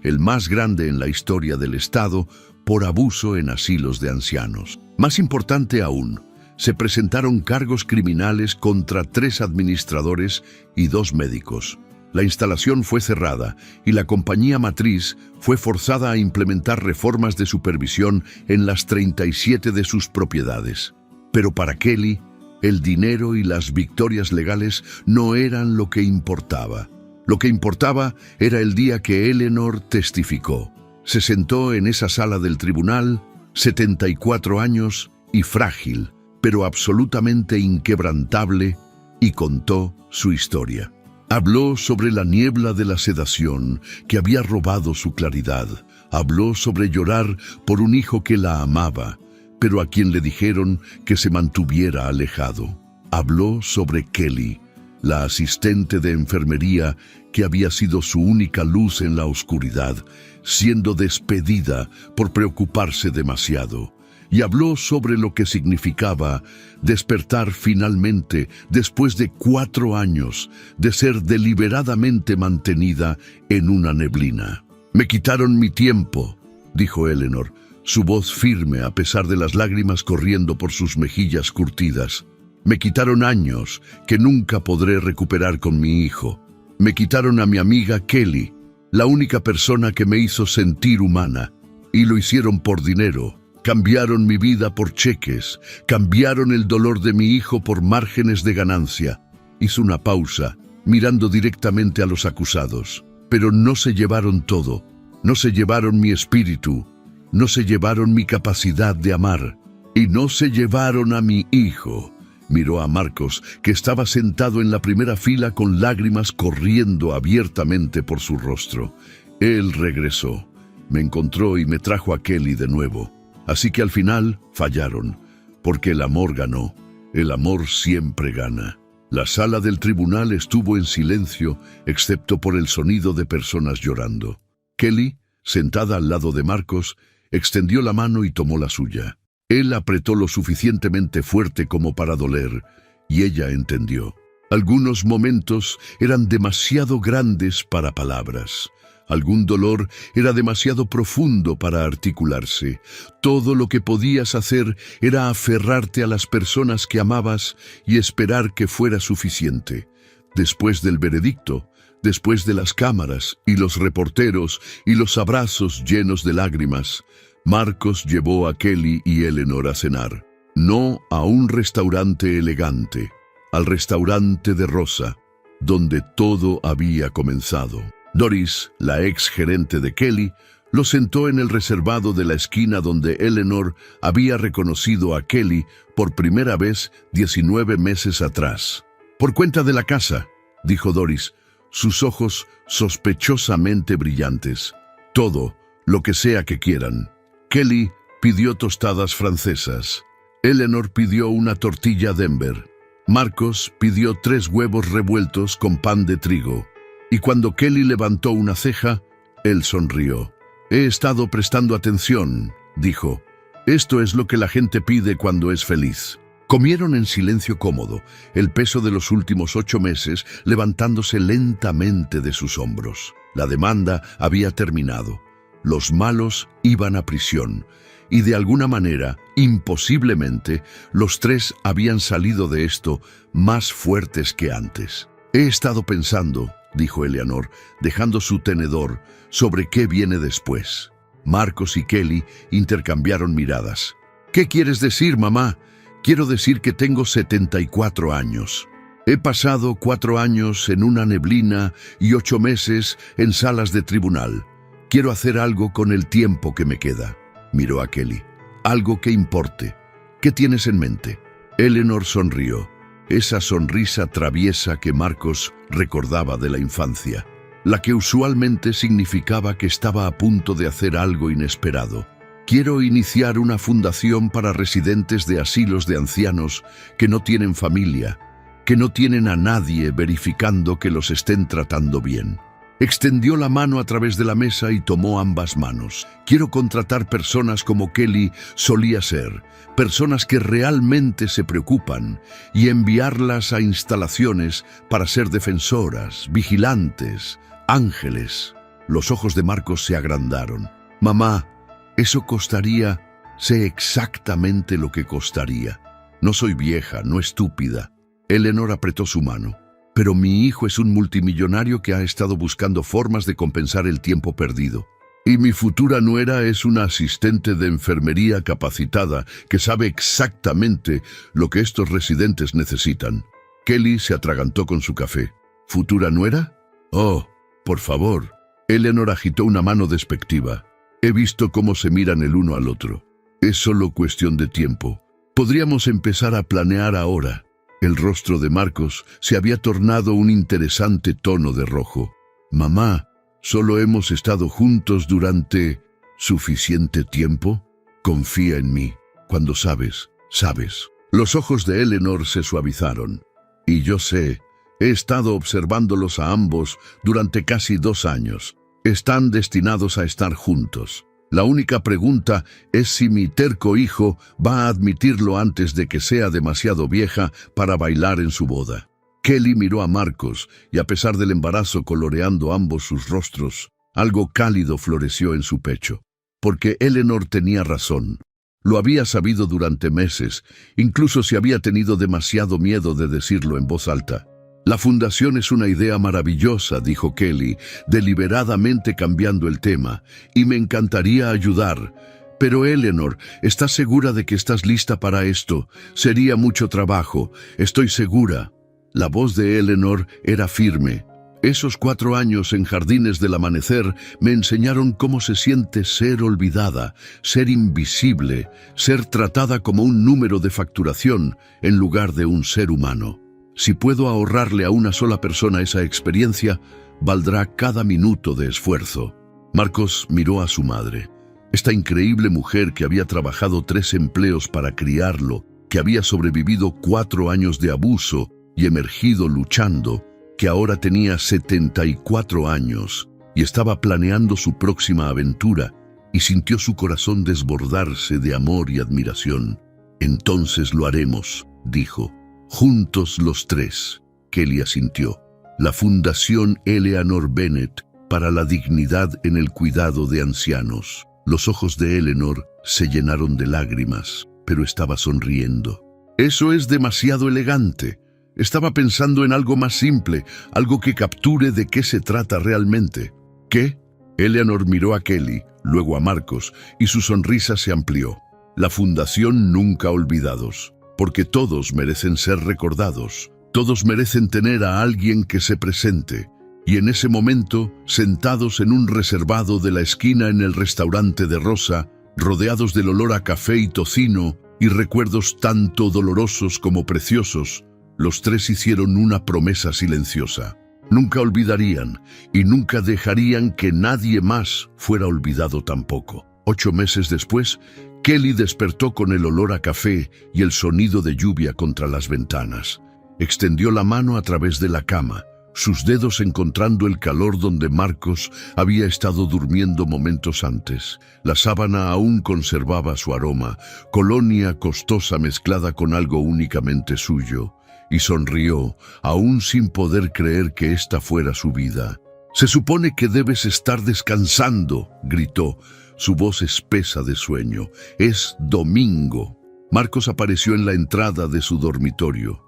el más grande en la historia del Estado por abuso en asilos de ancianos. Más importante aún, se presentaron cargos criminales contra 3 administradores y 2 médicos. La instalación fue cerrada y la compañía matriz fue forzada a implementar reformas de supervisión en las 37 de sus propiedades. Pero para Kelly, el dinero y las victorias legales no eran lo que importaba. Lo que importaba era el día que Eleanor testificó. Se sentó en esa sala del tribunal, 74 años y frágil, pero absolutamente inquebrantable, y contó su historia. Habló sobre la niebla de la sedación que había robado su claridad. Habló sobre llorar por un hijo que la amaba, pero a quien le dijeron que se mantuviera alejado. Habló sobre Kelly, la asistente de enfermería que había sido su única luz en la oscuridad, siendo despedida por preocuparse demasiado. Y habló sobre lo que significaba despertar finalmente después de 4 años de ser deliberadamente mantenida en una neblina. «Me quitaron mi tiempo», dijo Eleanor, su voz firme a pesar de las lágrimas corriendo por sus mejillas curtidas. «Me quitaron años que nunca podré recuperar con mi hijo. Me quitaron a mi amiga Kelly, la única persona que me hizo sentir humana. y lo hicieron por dinero. Cambiaron mi vida por cheques, cambiaron el dolor de mi hijo por márgenes de ganancia. Hizo una pausa, mirando directamente a los acusados. Pero no se llevaron todo, no se llevaron mi espíritu, no se llevaron mi capacidad de amar, y no se llevaron a mi hijo. Miró a Marcos, que estaba sentado en la primera fila con lágrimas corriendo abiertamente por su rostro. Él regresó, me encontró y me trajo a Kelly de nuevo. Así que al final fallaron, porque el amor ganó. El amor siempre gana. La sala del tribunal estuvo en silencio, excepto por el sonido de personas llorando. Kelly, sentada al lado de Marcos, extendió la mano y tomó la suya. Él apretó lo suficientemente fuerte como para doler, y ella entendió. Algunos momentos eran demasiado grandes para palabras. Algún dolor era demasiado profundo para articularse. Todo lo que podías hacer era aferrarte a las personas que amabas y esperar que fuera suficiente. Después del veredicto, después de las cámaras y los reporteros y los abrazos llenos de lágrimas, Marcos llevó a Kelly y Eleanor a cenar. No a un restaurante elegante, al restaurante de Rosa, donde todo había comenzado. Doris, la ex gerente de Kelly, lo sentó en el reservado de la esquina donde Eleanor había reconocido a Kelly por primera vez 19 meses atrás. «Por cuenta de la casa», dijo Doris, sus ojos sospechosamente brillantes. «Todo, lo que sea que quieran». Kelly pidió tostadas francesas. Eleanor pidió una tortilla Denver. Marcos pidió 3 huevos revueltos con pan de trigo. Y cuando Kelly levantó una ceja, él sonrió. «He estado prestando atención», dijo. «Esto es lo que la gente pide cuando es feliz». Comieron en silencio cómodo, el peso de los últimos 8 meses levantándose lentamente de sus hombros. La demanda había terminado. Los malos iban a prisión. Y de alguna manera, imposiblemente, los 3 habían salido de esto más fuertes que antes. «He estado pensando», dijo Eleanor, dejando su tenedor, «sobre qué viene después». Marcos y Kelly intercambiaron miradas. «¿Qué quieres decir, mamá?» «Quiero decir que tengo 74 años. He pasado 4 años en una neblina y 8 meses en salas de tribunal. Quiero hacer algo con el tiempo que me queda». Miró a Kelly. «Algo que importe. ¿Qué tienes en mente?» Eleanor sonrió. Esa sonrisa traviesa que Marcos recordaba de la infancia, la que usualmente significaba que estaba a punto de hacer algo inesperado. «Quiero iniciar una fundación para residentes de asilos de ancianos que no tienen familia, que no tienen a nadie verificando que los estén tratando bien». Extendió la mano a través de la mesa y tomó ambas manos. «Quiero contratar personas como Kelly solía ser, personas que realmente se preocupan, y enviarlas a instalaciones para ser defensoras, vigilantes, ángeles». Los ojos de Marcos se agrandaron. «Mamá, eso costaría, sé exactamente lo que costaría. No soy vieja, no estúpida». Eleanor apretó su mano. «Pero mi hijo es un multimillonario que ha estado buscando formas de compensar el tiempo perdido. Y mi futura nuera es una asistente de enfermería capacitada que sabe exactamente lo que estos residentes necesitan». Kelly se atragantó con su café. «¿Futura nuera? Oh, por favor». Eleanor agitó una mano despectiva. «He visto cómo se miran el uno al otro. Es solo cuestión de tiempo. Podríamos empezar a planear ahora». El rostro de Marcos se había tornado un interesante tono de rojo. «Mamá, ¿solo hemos estado juntos durante suficiente tiempo? Confía en mí. Cuando sabes, sabes». Los ojos de Eleanor se suavizaron. «Y yo sé, he estado observándolos a ambos durante casi 2 años. Están destinados a estar juntos. La única pregunta es si mi terco hijo va a admitirlo antes de que sea demasiado vieja para bailar en su boda». Kelly miró a Marcos y, a pesar del embarazo coloreando ambos sus rostros, algo cálido floreció en su pecho. Porque Eleanor tenía razón. Lo había sabido durante meses, incluso si había tenido demasiado miedo de decirlo en voz alta. La fundación es una idea maravillosa, dijo Kelly, deliberadamente cambiando el tema, y me encantaría ayudar. Pero Eleanor, ¿estás segura de que estás lista para esto? Sería mucho trabajo, estoy segura. La voz de Eleanor era firme. Esos 4 años en Jardines del Amanecer me enseñaron cómo se siente ser olvidada, ser invisible, ser tratada como un número de facturación en lugar de un ser humano. Si puedo ahorrarle a una sola persona esa experiencia, valdrá cada minuto de esfuerzo. Marcos miró a su madre. Esta increíble mujer que había trabajado 3 empleos para criarlo, que había sobrevivido 4 años de abuso y emergido luchando, que ahora tenía 74 años y estaba planeando su próxima aventura, y sintió su corazón desbordarse de amor y admiración. «Entonces lo haremos», dijo. «Juntos los 3», Kelly asintió. La Fundación Eleanor Bennett para la dignidad en el cuidado de ancianos. Los ojos de Eleanor se llenaron de lágrimas, pero estaba sonriendo. «Eso es demasiado elegante. Estaba pensando en algo más simple, algo que capture de qué se trata realmente». «¿Qué?». Eleanor miró a Kelly, luego a Marcos, y su sonrisa se amplió. «La Fundación Nunca Olvidados, porque todos merecen ser recordados, todos merecen tener a alguien que se presente». Y en ese momento, sentados en un reservado de la esquina en el restaurante de Rosa, rodeados del olor a café y tocino y recuerdos tanto dolorosos como preciosos, los 3 hicieron una promesa silenciosa. Nunca olvidarían y nunca dejarían que nadie más fuera olvidado tampoco. 8 meses después, Kelly despertó con el olor a café y el sonido de lluvia contra las ventanas. Extendió la mano a través de la cama, sus dedos encontrando el calor donde Marcos había estado durmiendo momentos antes. La sábana aún conservaba su aroma, colonia costosa mezclada con algo únicamente suyo, y sonrió, aún sin poder creer que esta fuera su vida. «Se supone que debes estar descansando», gritó, su voz espesa de sueño. «Es domingo». Marcos apareció en la entrada de su dormitorio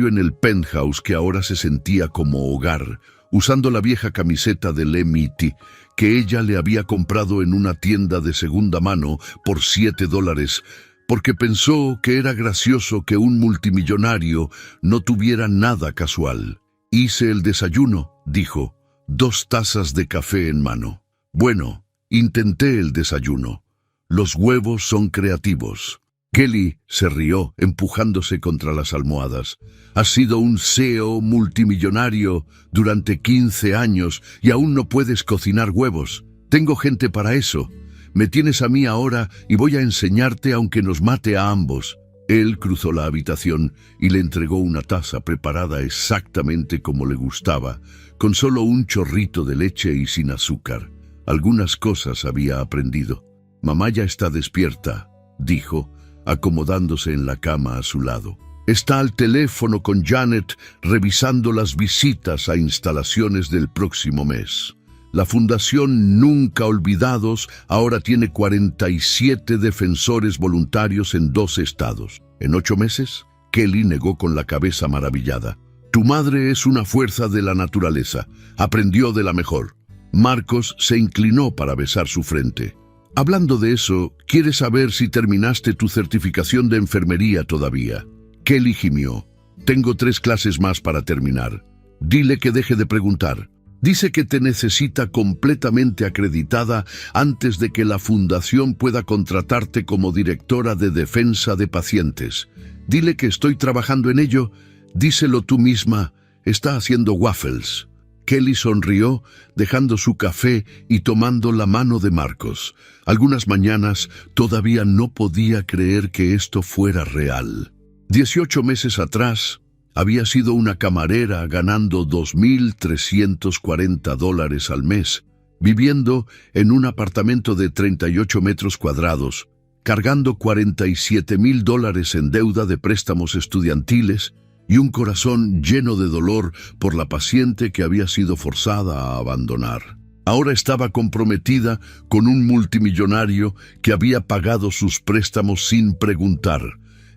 en el penthouse que ahora se sentía como hogar, usando la vieja camiseta de Lemity que ella le había comprado en una tienda de segunda mano por $7, porque pensó que era gracioso que un multimillonario no tuviera nada casual. «Hice el desayuno», dijo, 2 tazas de café en mano. «Bueno, intenté el desayuno. Los huevos son creativos». Kelly se rió, empujándose contra las almohadas. «Has sido un CEO multimillonario durante 15 años y aún no puedes cocinar huevos. Tengo gente para eso. Me tienes a mí ahora y voy a enseñarte aunque nos mate a ambos». Él cruzó la habitación y le entregó una taza preparada exactamente como le gustaba, con solo un chorrito de leche y sin azúcar. Algunas cosas había aprendido. «Mamá ya está despierta», dijo, acomodándose en la cama a su lado. «Está al teléfono con Janet revisando las visitas a instalaciones del próximo mes. La Fundación Nunca Olvidados ahora tiene 47 defensores voluntarios en 2 estados. ¿En 8 meses? Kelly negó con la cabeza maravillada. «Tu madre es una fuerza de la naturaleza. Aprendió de la mejor». Marcos se inclinó para besar su frente. «Hablando de eso, ¿quieres saber si terminaste tu certificación de enfermería todavía?» Kelly gimió. «Tengo 3 clases más para terminar. Dile que deje de preguntar. Dice que te necesita completamente acreditada antes de que la fundación pueda contratarte como directora de defensa de pacientes. Dile que estoy trabajando en ello. Díselo tú misma. Está haciendo waffles». Kelly sonrió, dejando su café y tomando la mano de Marcos. Algunas mañanas todavía no podía creer que esto fuera real. 18 meses atrás, había sido una camarera ganando $2,340 al mes, viviendo en un apartamento de 38 metros cuadrados, cargando $47,000 en deuda de préstamos estudiantiles, y un corazón lleno de dolor por la paciente que había sido forzada a abandonar. Ahora estaba comprometida con un multimillonario que había pagado sus préstamos sin preguntar,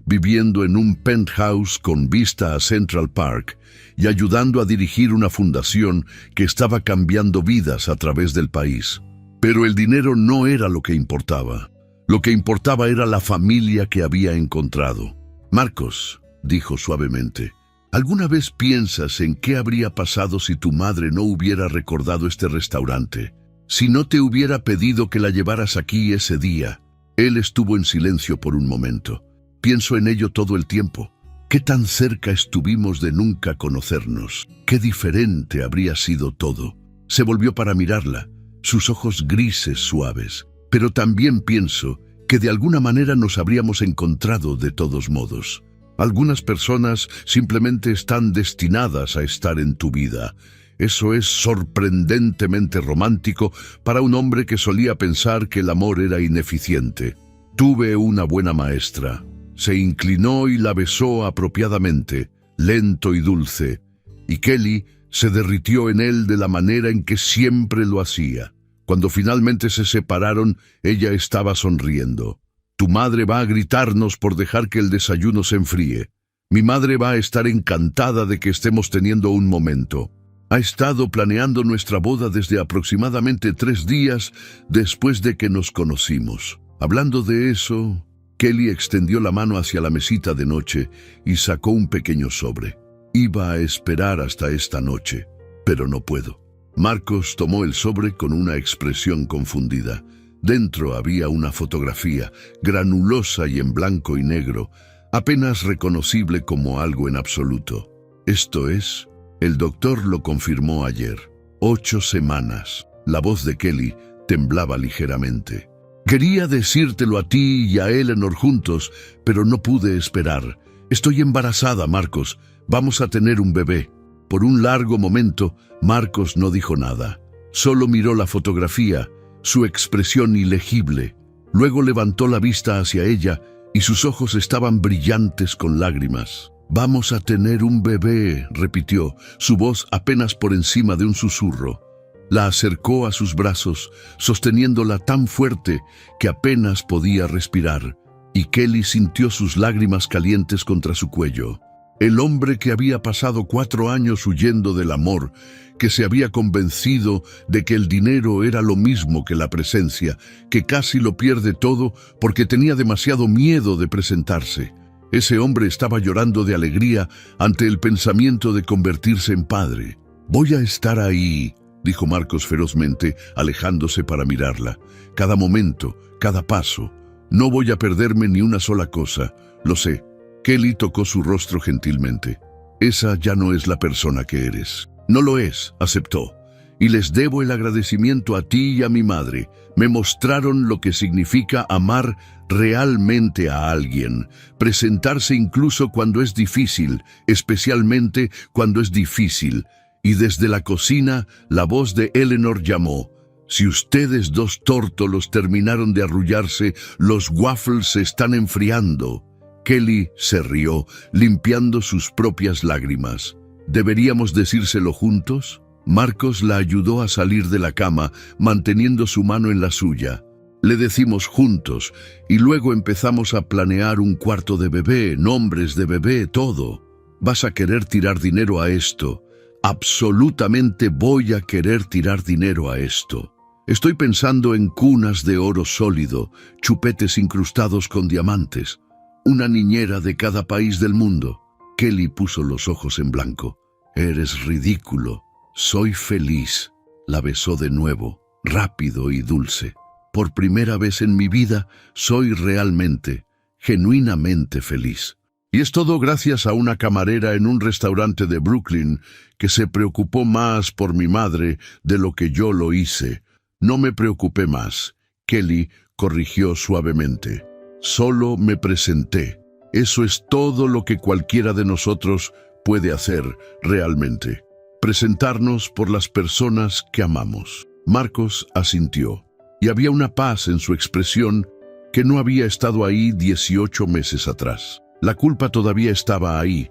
viviendo en un penthouse con vista a Central Park y ayudando a dirigir una fundación que estaba cambiando vidas a través del país. Pero el dinero no era lo que importaba. Lo que importaba era la familia que había encontrado. «Marcos», dijo suavemente, ¿alguna vez piensas en qué habría pasado si tu madre no hubiera recordado este restaurante? Si no te hubiera pedido que la llevaras aquí ese día. Él estuvo en silencio por un momento. Pienso en ello todo el tiempo. Qué tan cerca estuvimos de nunca conocernos. Qué diferente habría sido todo. Se volvió para mirarla, sus ojos grises suaves. Pero también pienso que de alguna manera nos habríamos encontrado de todos modos. Algunas personas simplemente están destinadas a estar en tu vida. Eso es sorprendentemente romántico para un hombre que solía pensar que el amor era ineficiente. Tuve una buena maestra. Se inclinó y la besó apropiadamente, lento y dulce, y Kelly se derritió en él de la manera en que siempre lo hacía. Cuando finalmente se separaron, ella estaba sonriendo. Tu madre va a gritarnos por dejar que el desayuno se enfríe. Mi madre va a estar encantada de que estemos teniendo un momento. Ha estado planeando nuestra boda desde aproximadamente 3 días después de que nos conocimos. Hablando de eso, Kelly extendió la mano hacia la mesita de noche y sacó un pequeño sobre. Iba a esperar hasta esta noche, pero no puedo. Marcos tomó el sobre con una expresión confundida. Dentro había una fotografía, granulosa y en blanco y negro, apenas reconocible como algo en absoluto. Esto es, el doctor lo confirmó ayer. 8 semanas. La voz de Kelly temblaba ligeramente. Quería decírtelo a ti y a Eleanor juntos, pero no pude esperar. Estoy embarazada, Marcos. Vamos a tener un bebé. Por un largo momento, Marcos no dijo nada. Solo miró la fotografía, su expresión ilegible. Luego levantó la vista hacia ella y sus ojos estaban brillantes con lágrimas. «Vamos a tener un bebé», repitió, su voz apenas por encima de un susurro. La acercó a sus brazos, sosteniéndola tan fuerte que apenas podía respirar, y Kelly sintió sus lágrimas calientes contra su cuello. El hombre que había pasado 4 años huyendo del amor, que se había convencido de que el dinero era lo mismo que la presencia, que casi lo pierde todo porque tenía demasiado miedo de presentarse. Ese hombre estaba llorando de alegría ante el pensamiento de convertirse en padre. «Voy a estar ahí», dijo Marcos ferozmente, alejándose para mirarla. «Cada momento, cada paso. No voy a perderme ni una sola cosa. Lo sé». Kelly tocó su rostro gentilmente. «Esa ya no es la persona que eres». «No lo es», aceptó. «Y les debo el agradecimiento a ti y a mi madre. Me mostraron lo que significa amar realmente a alguien, presentarse incluso cuando es difícil, especialmente cuando es difícil». Y desde la cocina, la voz de Eleanor llamó. «Si ustedes 2 tórtolos terminaron de arrullarse, los waffles se están enfriando». Kelly se rió, limpiando sus propias lágrimas. «¿Deberíamos decírselo juntos?» Marcos la ayudó a salir de la cama, manteniendo su mano en la suya. «Le decimos juntos, y luego empezamos a planear un cuarto de bebé, nombres de bebé, todo. Vas a querer tirar dinero a esto. Absolutamente voy a querer tirar dinero a esto. Estoy pensando en cunas de oro sólido, chupetes incrustados con diamantes, una niñera de cada país del mundo». Kelly puso los ojos en blanco. «Eres ridículo. Soy feliz». La besó de nuevo, rápido y dulce. «Por primera vez en mi vida, soy realmente, genuinamente feliz. Y es todo gracias a una camarera en un restaurante de Brooklyn que se preocupó más por mi madre de lo que yo lo hice. No me preocupé más», Kelly corrigió suavemente. «Solo me presenté. Eso es todo lo que cualquiera de nosotros puede hacer realmente. Presentarnos por las personas que amamos». Marcos asintió, y había una paz en su expresión que no había estado ahí 18 meses atrás. La culpa todavía estaba ahí.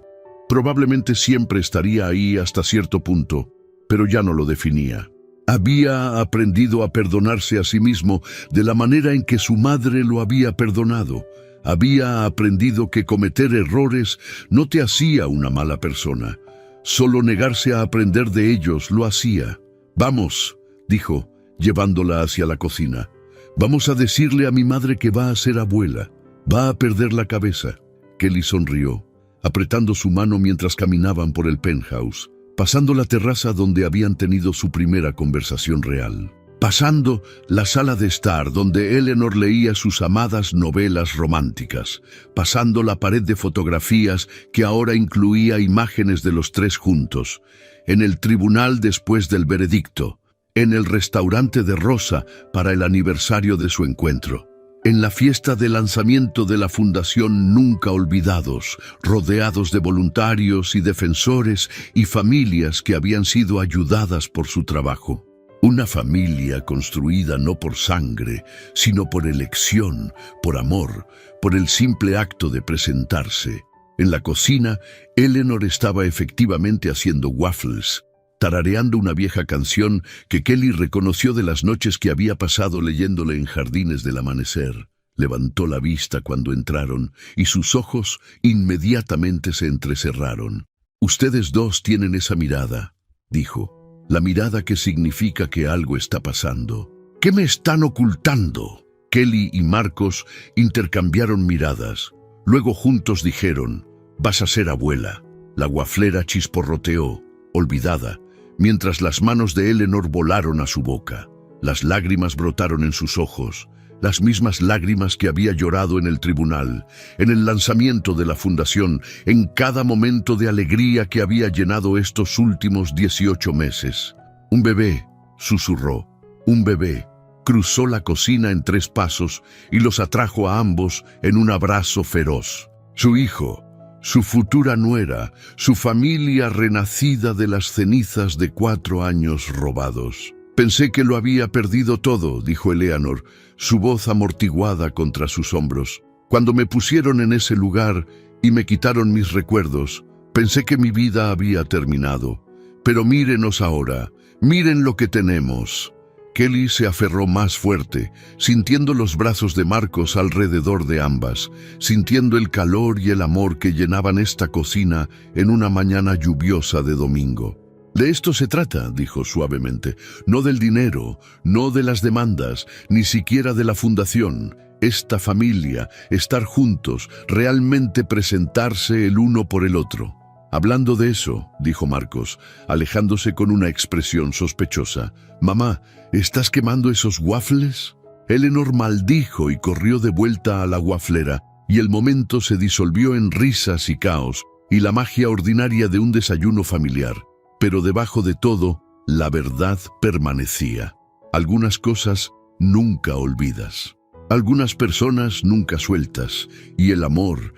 Probablemente siempre estaría ahí hasta cierto punto, pero ya no lo definía. Había aprendido a perdonarse a sí mismo de la manera en que su madre lo había perdonado. Había aprendido que cometer errores no te hacía una mala persona. Solo negarse a aprender de ellos lo hacía. «Vamos», dijo, llevándola hacia la cocina. «Vamos a decirle a mi madre que va a ser abuela. Va a perder la cabeza». Kelly sonrió, apretando su mano mientras caminaban por el penthouse, pasando la terraza donde habían tenido su primera conversación real. Pasando la sala de estar donde Eleanor leía sus amadas novelas románticas, pasando la pared de fotografías que ahora incluía imágenes de los tres juntos, en el tribunal después del veredicto, en el restaurante de Rosa para el aniversario de su encuentro, en la fiesta de lanzamiento de la Fundación Nunca Olvidados, rodeados de voluntarios y defensores y familias que habían sido ayudadas por su trabajo. Una familia construida no por sangre, sino por elección, por amor, por el simple acto de presentarse. En la cocina, Eleanor estaba efectivamente haciendo waffles, tarareando una vieja canción que Kelly reconoció de las noches que había pasado leyéndole en Jardines del Amanecer. Levantó la vista cuando entraron y sus ojos inmediatamente se entrecerraron. «Ustedes dos tienen esa mirada», dijo. «La mirada que significa que algo está pasando». «¿Qué me están ocultando?». Kelly y Marcos intercambiaron miradas. Luego juntos dijeron: «Vas a ser abuela». La waflera chisporroteó, olvidada, mientras las manos de Eleanor volaron a su boca. Las lágrimas brotaron en sus ojos, las mismas lágrimas que había llorado en el tribunal, en el lanzamiento de la fundación, en cada momento de alegría que había llenado estos últimos 18 meses. «Un bebé», susurró, «un bebé». Cruzó la cocina en 3 pasos y los atrajo a ambos en un abrazo feroz. Su hijo, su futura nuera, su familia renacida de las cenizas de 4 años robados. «Pensé que lo había perdido todo», dijo Eleanor, su voz amortiguada contra sus hombros. «Cuando me pusieron en ese lugar y me quitaron mis recuerdos, pensé que mi vida había terminado. Pero mírenos ahora, miren lo que tenemos». Kelly se aferró más fuerte, sintiendo los brazos de Marcos alrededor de ambas, sintiendo el calor y el amor que llenaban esta cocina en una mañana lluviosa de domingo. «De esto se trata», dijo suavemente, «no del dinero, no de las demandas, ni siquiera de la fundación. Esta familia, estar juntos, realmente presentarse el uno por el otro». «Hablando de eso», dijo Marcos, alejándose con una expresión sospechosa, «Mamá, ¿estás quemando esos waffles?». Eleanor maldijo y corrió de vuelta a la waflera, y el momento se disolvió en risas y caos, y la magia ordinaria de un desayuno familiar. Pero debajo de todo, la verdad permanecía. Algunas cosas nunca olvidas. Algunas personas nunca sueltas. Y el amor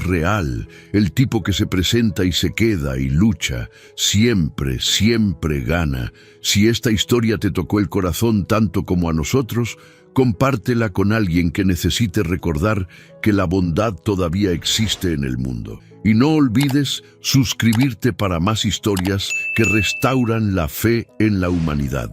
real, el tipo que se presenta y se queda y lucha, siempre, siempre gana. Si esta historia te tocó el corazón tanto como a nosotros, compártela con alguien que necesite recordar que la bondad todavía existe en el mundo. Y no olvides suscribirte para más historias que restauran la fe en la humanidad.